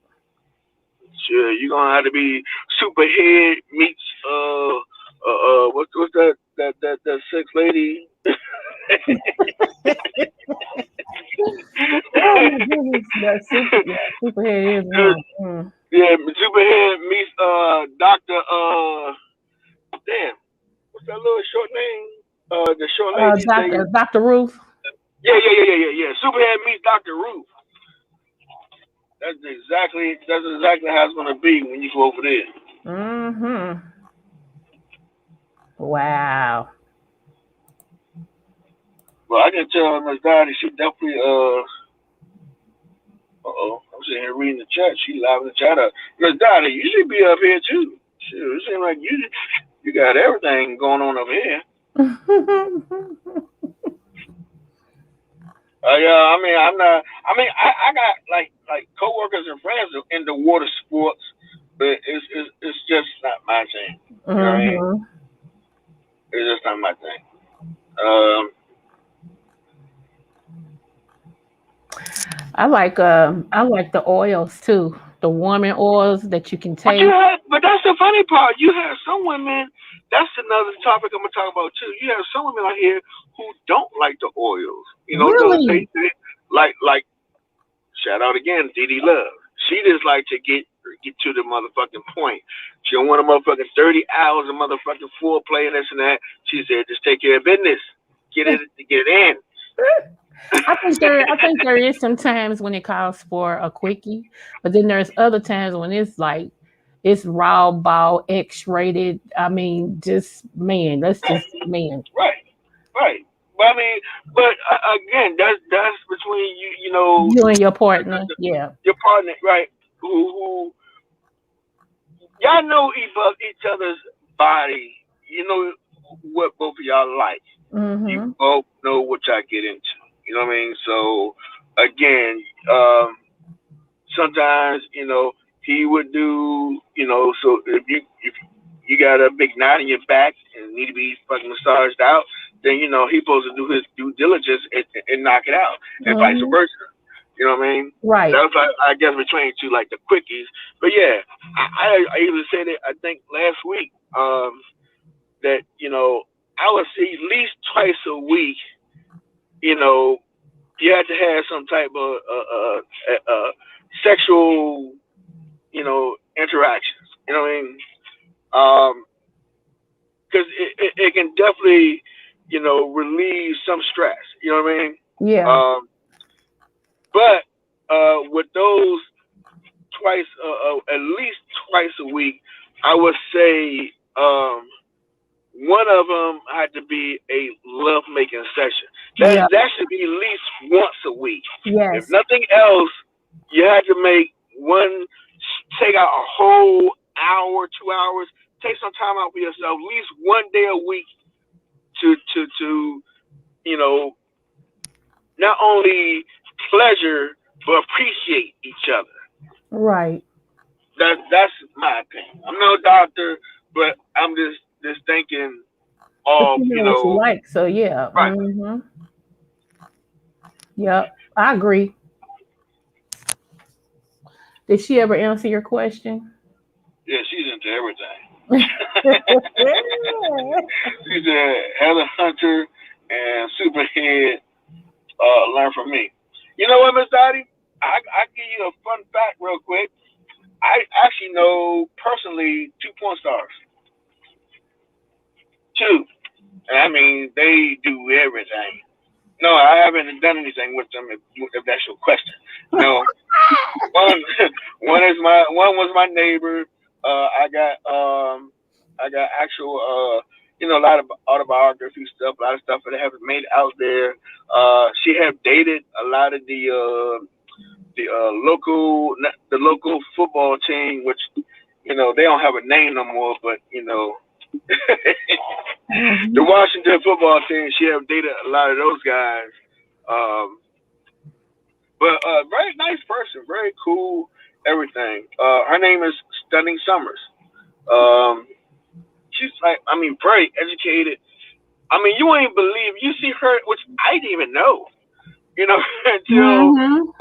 Sure, you gonna have to be superhead meets what's that sex lady? Oh my goodness. Superhead is one. Mm. Yeah, superhead meets Doctor damn, what's that little short name? The short lady say Dr. Ruth. yeah. Superhead meets Doctor Ruth. That's exactly how it's gonna be when you go over there. Mm-hmm. Wow. Well, I can tell Miss Dottie, she definitely I'm sitting here reading the chat. She live in the chat up. Miss Dottie, you should be up here too. Shit, it seems like you got everything going on up here. Yeah, I mean, I'm not. I mean, I got like coworkers and friends in the water sports, but it's just not my thing. You know what I mean? Mm-hmm. It's just not my thing. Um, I like the oils too. The warming oils that you can take. but that's the funny part. You have some women. That's another topic I'm gonna talk about too. You have some women out here who don't like the oils. Really? They like shout out again, Dee Love. She just like to get to the motherfucking point. She don't want a motherfucking 30 hours of motherfucking foreplay and this and that. She said, just take care of business. Get it in. I think there is some times when it calls for a quickie, but then there's other times when it's like it's raw ball X rated. I mean, just man, that's just man. Right, right. But I mean, but again, that's between you, You and your partner, yeah. your partner, right? Who y'all know each other's body. You know what both of y'all like. You Mm-hmm. both know what y'all get into. You know what I mean? So again, um, sometimes he would do. So if you got a big knot in your back and need to be fucking massaged out, then he's supposed to do his due diligence and knock it out, and vice Mm-hmm. versa. You know what I mean? Right. That's like, I guess between two like the quickies. But yeah, I even said it I think last week that I would say at least twice a week. You know, you have to have some type of sexual interactions. You know what I mean? Because it can definitely relieve some stress. You know what I mean? Yeah. Um, but with those twice, at least twice a week, I would say one of them had to be a love making session. Yeah. That should be at least once a week. If Yes. nothing else, you have to make one. Take out a whole hour, 2 hours. Take some time out for yourself. At least one day a week to you know not only pleasure but appreciate each other. Right. That's my opinion. I'm no doctor, but I'm just thinking But of you know what you like, so yeah. right. Mm-hmm. Yep. I agree. Did she ever answer your question? Yeah, she's into everything. She's a Heather Hunter and Superhead. Learn from me. You know what, Miss Dottie? I give you a fun fact real quick. I actually know personally two porn stars. Two. And I mean, they do everything. No, I haven't haven't done anything with them. If that's your question, no. One one was my neighbor. I got actual a lot of autobiography stuff, a lot of stuff that haven't made it out there. She had dated a lot of the local football team, which they don't have a name no more, but the Mhm. Washington football team. She have dated a lot of those guys. Um, but very nice person, very cool, everything. Her name is Stunning Summers. Um, she's like, I mean, very educated. I mean, you won't even believe you see her, which I didn't even know, until Mhm.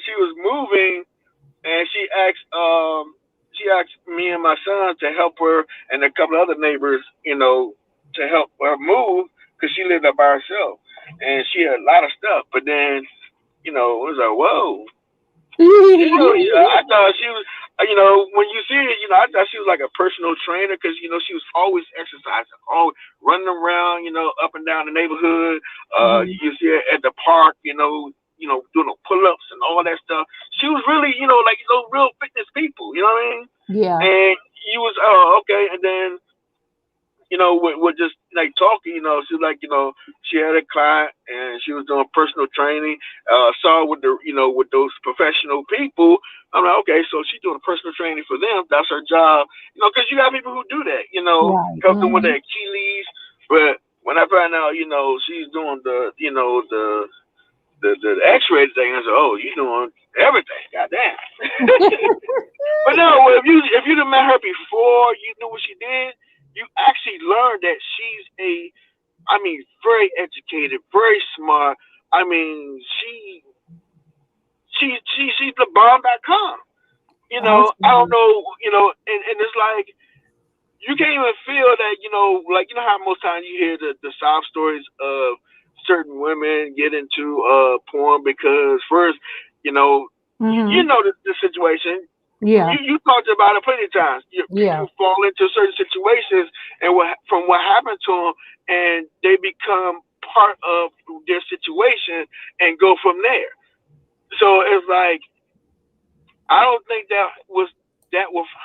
she was moving, and she asked me and my son to help her and a couple of other neighbors, to help her move because she lived up by herself, and she had a lot of stuff. But then, it was like, whoa, I thought she was, when you see it, I thought she was like a personal trainer because, she was always exercising, always running around, up and down the neighborhood. Mhm. You see her at the park, doing the pull-ups and all that stuff. She was really, like those real fitness people, you know what I mean? Yeah. And you was, okay. And then with just like talking, she was like, she had a client and she was doing personal training. Saw with with those professional people. I'm like, okay, so she's doing personal training for them. That's her job, because you got people who do that, Right. help them with Mhm. their Achilles. But when I found out, she's doing the X-ray thing, I said, oh, you doing everything, goddamn. But no, if you'd have met her before you knew what she did, you actually learned that she's I mean, very educated, very smart. I mean, she's the bomb.com. I don't Awesome. know, and it's like you can't even feel that, like how most times you hear the sob stories of certain women get into porn because first, Mhm. the situation. Yeah. You talked about it plenty of times. People Yeah. fall into certain situations, and from what happened to them, and they become part of their situation and go from there. So it's like I don't think that was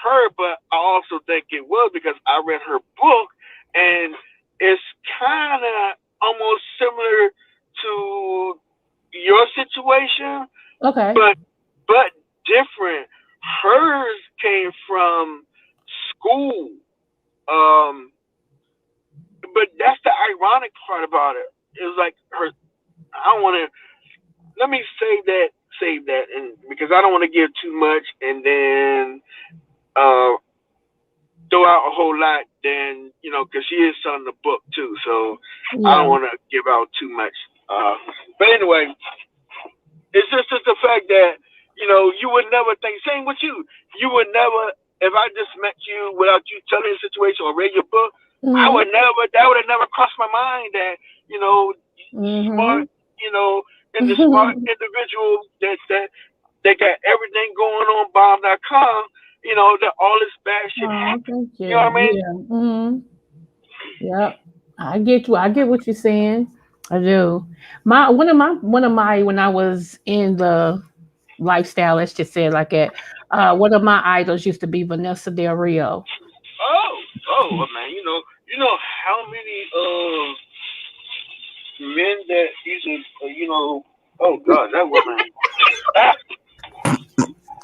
her, but I also think it was because I read her book, and it's kind of almost similar to your situation, Okay. but but different. Hers came from school, um, but that's the ironic part about it. It was like her. I don't want to. Let me save that, and because I don't want to give too much, and then uh, throw out a whole lot. Then because she is selling the book too, so I don't Yeah. want to give out too much. But anyway, it's just the fact that you would never think. Same with you. You would never. If I just met you without you telling the situation or read your book, I Mhm. would never. That would have never crossed my mind that smart. Mhm. You know, and the smart individual that got everything going on bomb.com. That all this bad shit Oh, happened. thank You know you. what I mean? Yeah. Mhm. Yep. I get you. I get what you're saying. I do. One of my when I was in the lifestyle, let's just say it like that. One of my idols used to be Vanessa Del Rio. Man. How many men that used to, oh God, that woman. Ah,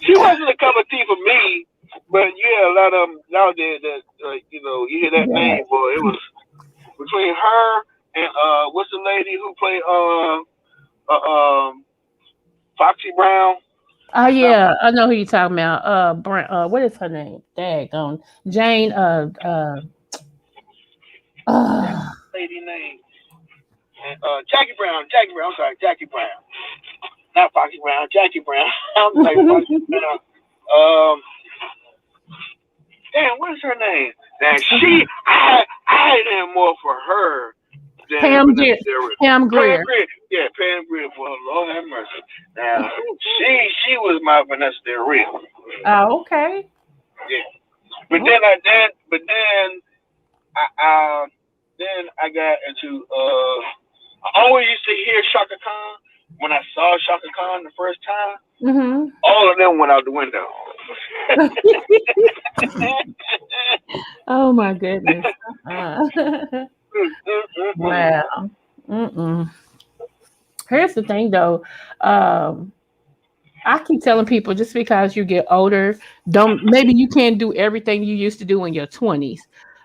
she wasn't a cup of tea for me, but yeah, a lot of them out there that, you hear that Yeah. name, boy. It was between her and what's the lady who played Foxy Brown? Oh Not yeah, I know who you're talking about. What is her name? Daggone Jane. that Uh, lady name. And, Jackie Brown. Jackie Brown. I'm sorry, Jackie Brown. Not Foxy Brown. Jackie Brown. I'm like Foxy Brown. Um, Damn, what's her name? And I had him more for her than Pam Vanessa Grier. Del Rio. Pam Pam Grier. Grier, yeah, Pam Grier, for her Lord have mercy. Now she was my Vanessa Del Rio. Oh, okay. Yeah, but Oh, then I got into I always used to hear Shaka Khan. when I saw Shaka Khan the first time, Mm-hmm. all of them went out the window. Oh my goodness. Mm, mm, mm, mm. Wow. Mm-mm. Here's the thing, though. Um, I keep telling people just because you get older, don't maybe you can't do everything you used to do in your 20s,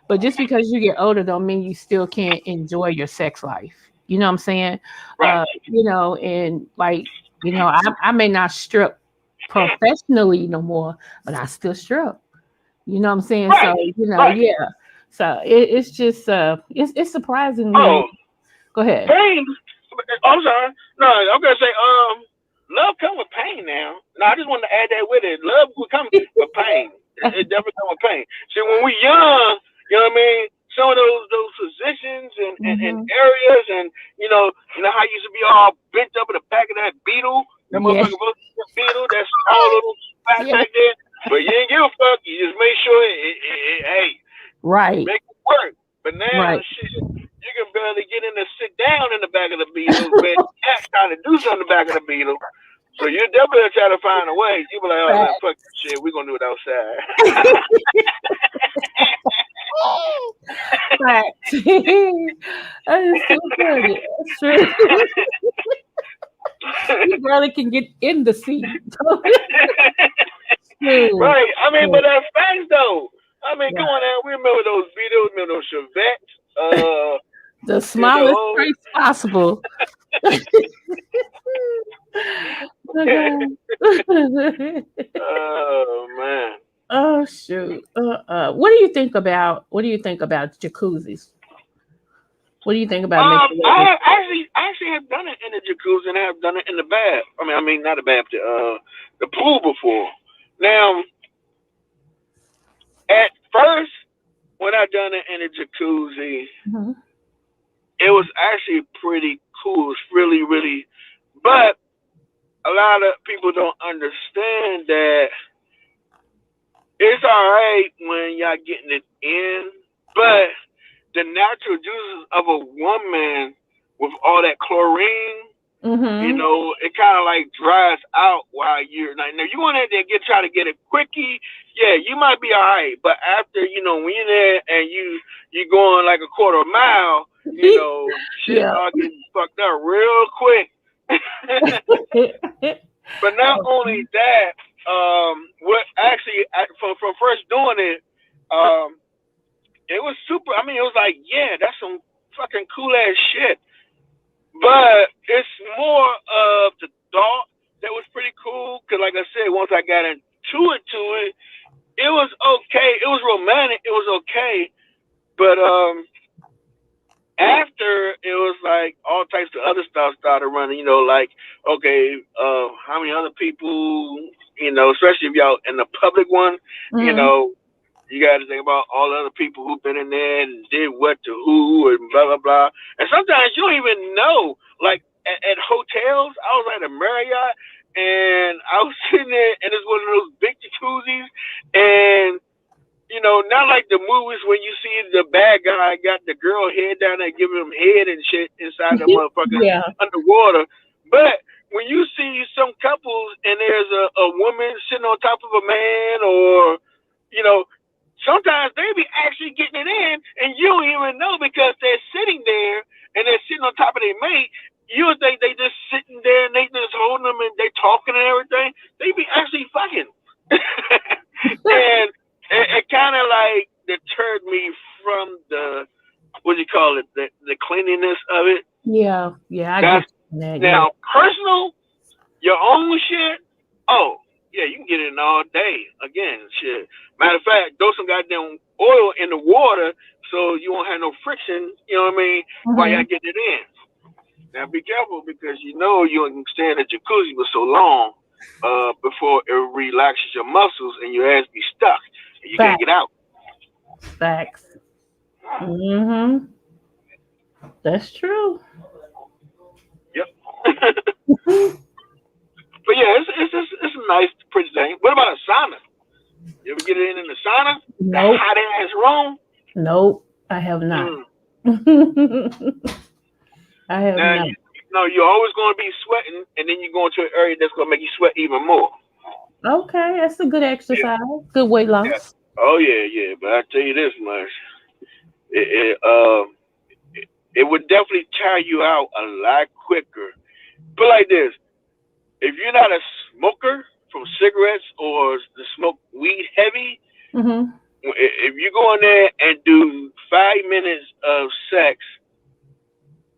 but just because you get older don't mean you still can't enjoy your sex life. You know what I'm saying? Right, And like, I may not strip professionally no more, but I still strip. You know what I'm saying? right, So, right. yeah. So it's just it's surprising when Oh, go ahead. pain. I'm sorry. No, I'm gonna say love come with pain now. No, I just wanted to add that with it. Love will come with pain. It definitely come with pain. See, when we young, you know what I mean. Some of those positions and Hmm. areas, and how you used to be all bent up in the back of that beetle, that Yeah. motherfucker beetle, that small little fat Yeah. back there. But you didn't give a fuck. You just made sure hey, Right. make it work. But now, Right. shit, you can barely get in to sit down in the back of the Beetle, but you can't trying to do something in the back of the Beetle. So you definitely try to find a way. You be like, oh man, Fact. fuck that shit. We're gonna do it outside. Fact. That is too funny. That's true. You barely can get in the seat. Shoot. Right. I mean, but Shoot. that's facts though. I mean, come on Right. now. We remember those Beetles, remember those Chevettes. The You smallest know. place possible. Okay. Oh man. Oh shoot. What do you think about jacuzzis? What do you think about making love in? I actually have done it in the jacuzzi and I have done it in the bath. I mean not the bath, the pool before. Now, at first, when I done it in the jacuzzi, Mhm. it was actually pretty cool. It was really, really, but a lot of people don't understand that it's all right when y'all getting it in, but the natural juices of a woman with all that chlorine, Mhm. it kind of like dries out while you're like, now you want to try to get it quickie, yeah, you might be all right, but after when you're there and you going like a quarter mile, shit Yeah. start getting fucked up real quick. But not only that, what actually from first doing it, um, it was super. I mean, it was like, yeah, that's some fucking cool ass shit. But it's more of the thought that was pretty cool. Cause like I said, once I got it was okay. It was romantic. It was okay. But after it was like all types of other stuff started running. Like okay, how many other people? Especially if y'all in the public one. You Mhm. know, you got to think about all the other people who've been in there and did what to who and blah blah blah. And sometimes you don't even know. Like at hotels, I was at a Marriott and I was sitting there and it's one of those big jacuzzis and not like the movies when you see the bad guy got the girl head down there giving him head and shit inside the motherfucker Yeah. underwater. But when you see some couples and there's a woman sitting on top of a man or, you know, sometimes they be actually getting it in and you don't even know because they're sitting there and they're sitting on top of their mate. You would think they just sitting there and they just holding them and they talking and everything. They be actually fucking. And it kind of like deterred me from the what do you call it the cleanliness of it. Yeah. Yeah. I That's get that. Yeah. now personal, your own shit. Oh yeah, you can get it in all day. Again, shit. Matter of fact, throw some goddamn oil in the water so you won't have no friction. You know what I mean? While y'all Mhm. getting it in. Now be careful because you can stay in the jacuzzi for so long before it relaxes your muscles and your ass be stuck and you can't Facts. get out. Facts. Mhm. That's true. Yep. But yeah, it's a nice, pretty thing. What about a sauna? You ever get it in the sauna? That Nope. hot ass room? Nope. I have not. Mm. I have Now not. you're always going to be sweating sweating, and then you go into an area that's gonna make you sweat even more. Okay, that's a good Yeah, exercise. Good weight yeah. loss. Oh yeah, yeah. But I tell you this much, it it, um it would definitely tire you out a lot quicker. But like this, if you're not a smoker from cigarettes or the smoke weed heavy, Mm-hmm. if you go in there and do 5 minutes of sex,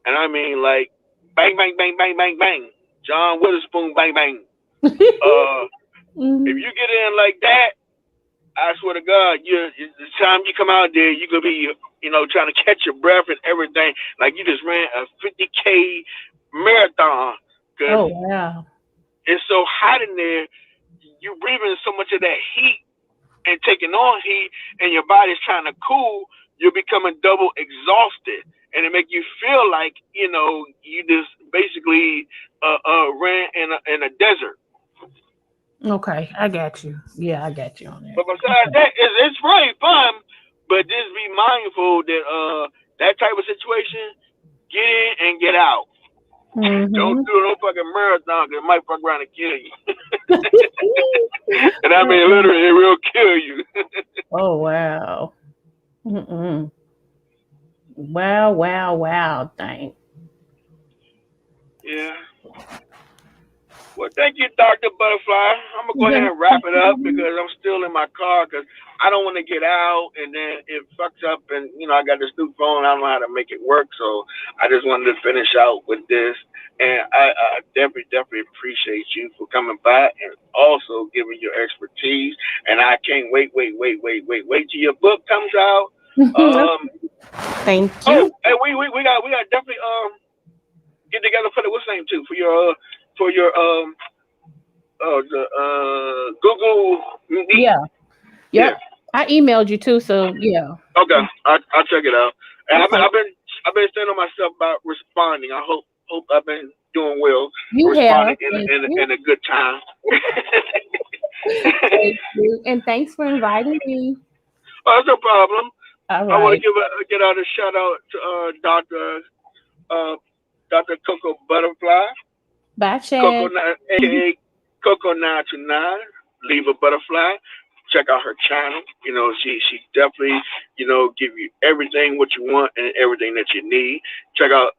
and I mean like bang bang bang bang bang bang, John Witherspoon bang bang. Uh, if Mm-hmm. you get in like that, I swear to God, the time you come out there, you gonna be, trying to catch your breath and everything, like you just ran a 50K marathon, cause Oh wow. it's so hot in there. You breathing so much of that heat and taking on heat, and your body's trying to cool. You're becoming double exhausted, and it make you feel like you just basically ran in a desert. Okay, I got you. Yeah, I got you on that. But besides that, it's really fun. But just be mindful that that type of situation, get in and get out. Don't Mm-hmm. do no fucking marathon because it might fuck around and kill you. And I mean, literally, it will kill you. Oh wow. Mm-mm. Wow, wow, wow. Thank. Yeah. Well, thank you, Dr. Butterfly. I'm going to go ahead and wrap it up because I'm still in my car because I don't want to get out and then it fucks up and, I got this new phone. I don't know how to make it work. So I just wanted to finish out with this. And I definitely, definitely appreciate you for coming by and also giving your expertise. And I can't wait till your book comes out. Um, Thank oh, you. and we got definitely get together for the what's name too for your the Google Meet. Yeah. Yeah. Yep. I emailed you too, so yeah. Okay. I'll check it out. And Okay. I've been saying to myself about responding. I hope I've been doing well, You have. responding Thank you. in a good time. Thank you. And thanks for inviting me. Oh, that's no problem. All I want to right. get out a shout out to uh, Dr. Coco Butterfly, Bye, Coco Chad. aka Coco 929, Leave a Butterfly. Check out her channel. She definitely give you everything what you want and everything that you need. Check out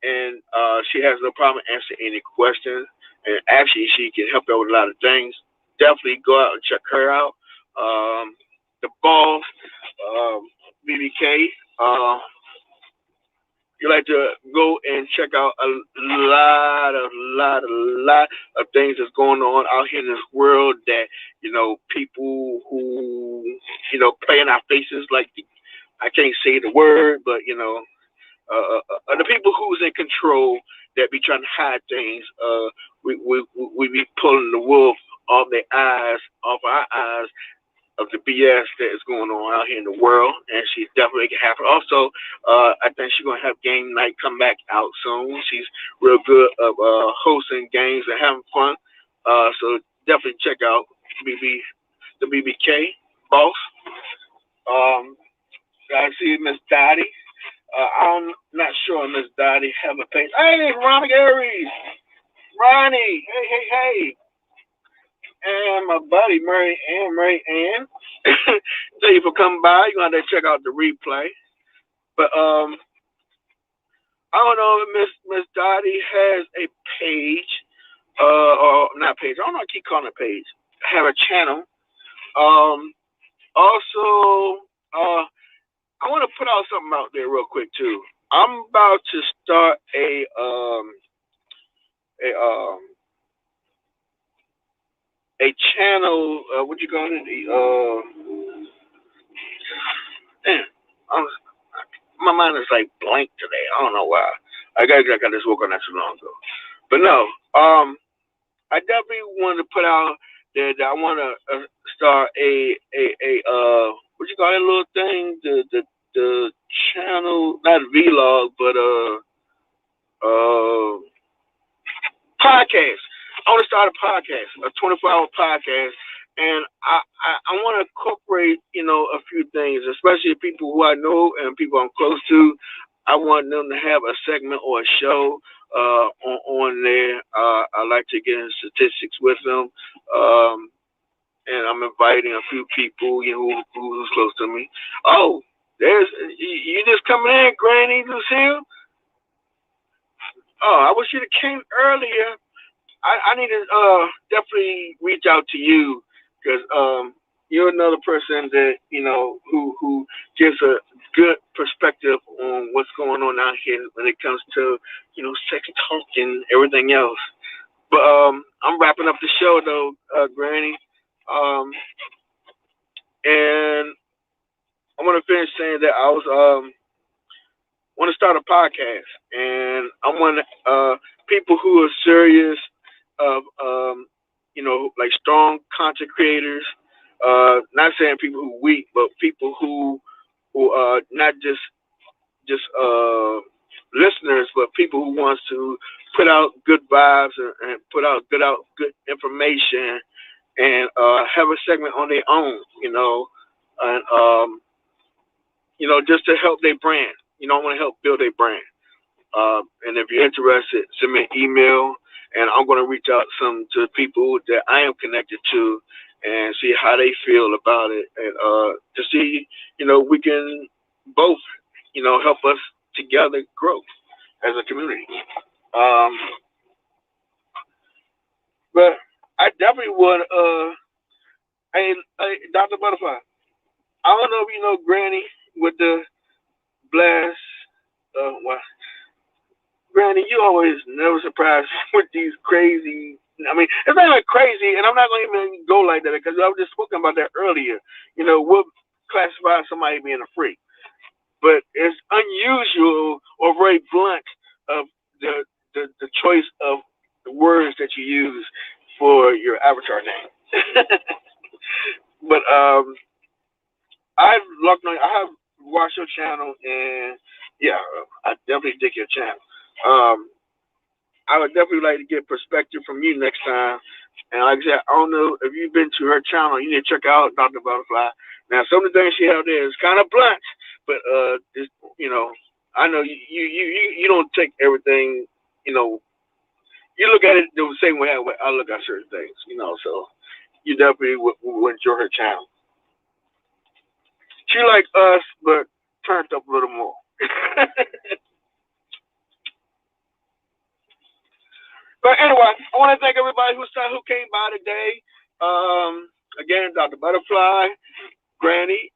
and she has no problem answering any questions. And actually, she can help you with a lot of things. Definitely go out and check her out. The boss, um, BBK. You like to go and check out a lot of things that's going on out here in this world that people who play in our faces like I can't say the word, but the people who's in control that be trying to hide things. We be pulling the wolf off our eyes of the BS that is going on out here in the world, and she definitely can happen. Also, I think she's gonna have game night come back out soon. She's real good at hosting games and having fun. So definitely check out BB the BBK boss. Um, I see Miss Dottie. I'm not sure Miss Dottie have a page. Hey, Ronnie Aries, Ronnie. Hey. And my buddy Murray Ann. Thank you for coming by. You're gonna have to check out the replay. But I don't know if Miss Dottie has a page, or not page. I don't know. I keep calling it page. Have a channel. Um, also, I want to put out something out there real quick too. I'm about to start a a channel. What you call it? Damn, I'm, my mind is like blank today. I don't know why. I just woke up not too long ago. But no, I definitely want to put out that I want to start a what you call that little thing? The channel, not vlog, but podcast. I want to start a podcast, a 24-hour podcast, and I want to incorporate, a few things, especially people who I know and people I'm close to. I want them to have a segment or a show on there. I like to get in statistics with them. Um, and I'm inviting a few people, who's close to me. Oh, there's you just coming in, Granny Lucille. Oh, I wish you'd have came earlier. I need to definitely reach out to you because you're another person that who gives a good perspective on what's going on out here when it comes to sex talk and everything else. But I'm wrapping up the show though, Granny, and I want to finish saying that I was want to start a podcast, and I want people who are serious of like strong content creators. Not saying people who weak, but people who not just listeners, but people who wants to put out good vibes and put out good information and have a segment on their own, and just to help their brand. I want to help build a brand. And if you're interested, send me an email, and I'm going to reach out some to people that I am connected to, and see how they feel about it, and to see, we can both, help us together grow as a community. Um, but I definitely would. Hey, Dr. Butterfly. I don't know if you know Granny with the blast. Well, Granny, you always never surprise me with these crazy. I mean, it's not like crazy, and I'm not going to even go like that because I was just spoken about that earlier. What classifies somebody being a freak, but it's unusual or very blunt of the choice of the words that you use for your avatar name. But I've looked on. I have watched your channel, and yeah, I definitely dig your channel. Um, I would definitely like to get perspective from you next time. And like I said, I don't know if you've been to her channel. You need to check out Dr. Butterfly. Now, some of the things she have there is kind of blunt, but it's, I know you don't take everything. You know, you look at it the same way I look at certain things. So you definitely would enjoy her channel. She like us, but turned up a little more. But anyway, I want to thank everybody who came by today. Again, Dr. Butterfly, Granny,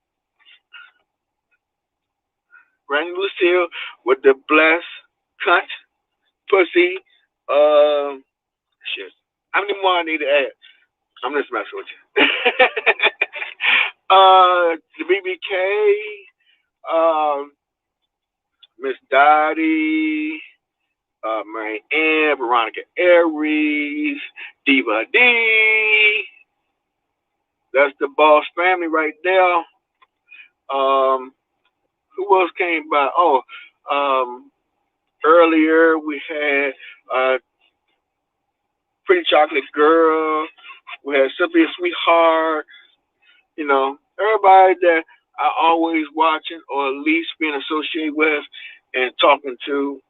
Granny Lucille with the blessed cunt pussy. Um, shit. How many more I need to add? I'm just messing with you. The BBK, um, Miss Dottie, Mary Ann, Veronica Aries, Diva D. That's the boss family right there. Um, who else came by? Oh, um, earlier we had Pretty Chocolate Girl. We had Simply a Sweetheart. Everybody that I always watching or at least being associated with and talking to.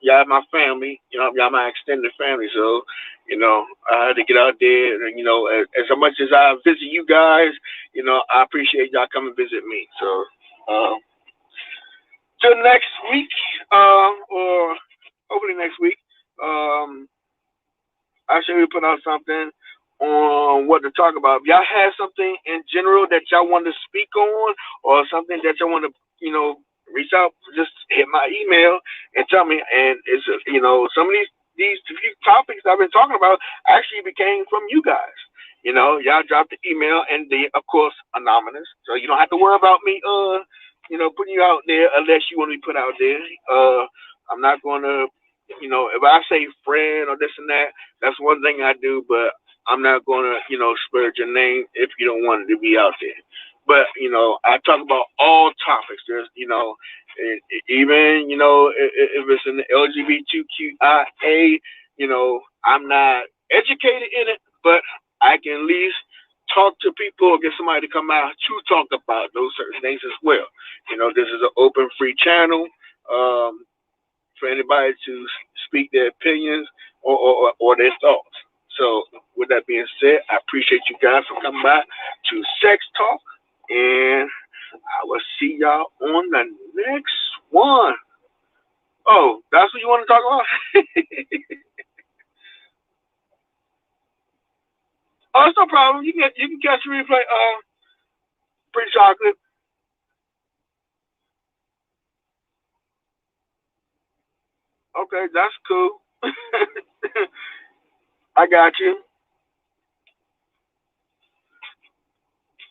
Y'all my family. Y'all my extended family. So, I had to get out there, and as much as I visit you guys, I appreciate y'all coming visit me. So, till next week, or hopefully next week, um, I should be put out something on what to talk about. If y'all have something in general that y'all want to speak on, or something that y'all want to, reach out, just hit my email and tell me. And it's some of these few topics I've been talking about actually became from you guys. Y'all dropped the email, and they of course anonymous, so you don't have to worry about me putting you out there unless you want to be put out there. I'm not gonna if I say friend or this and that, that's one thing I do, but I'm not gonna spurge your name if you don't want it to be out there. But I talk about all topics. There's even if it's in the LGBTQIA, I'm not educated in it, but I can at least talk to people or get somebody to come out to talk about those certain things as well. This is an open, free channel. for anybody to speak their opinions or their thoughts. So, with that being said, I appreciate you guys for coming by to Sex Talk, and I will see y'all on the next one. Oh, that's what you want to talk about? Oh, it's no problem. You can catch the replay. Pretty chocolate. Okay, that's cool. I got you.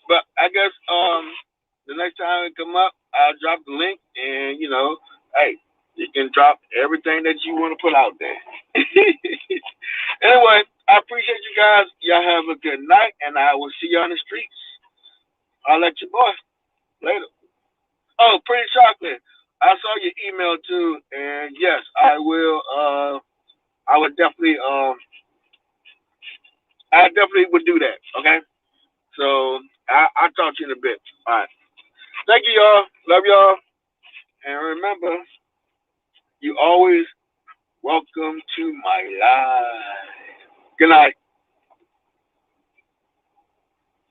But I guess the next time it come up, I'll drop the link, and hey, you can drop everything that you want to put out there. Anyway, I appreciate you guys. Y'all have a good night, and I will see you on the streets. I'll let you boy later. Oh, pretty chocolate. I saw your email too, and yes, I will. I would definitely. I definitely would do that. Okay. So I'll talk to you in a bit. All right. Thank you, y'all. Love y'all. And remember, you always welcome to my life. Good night.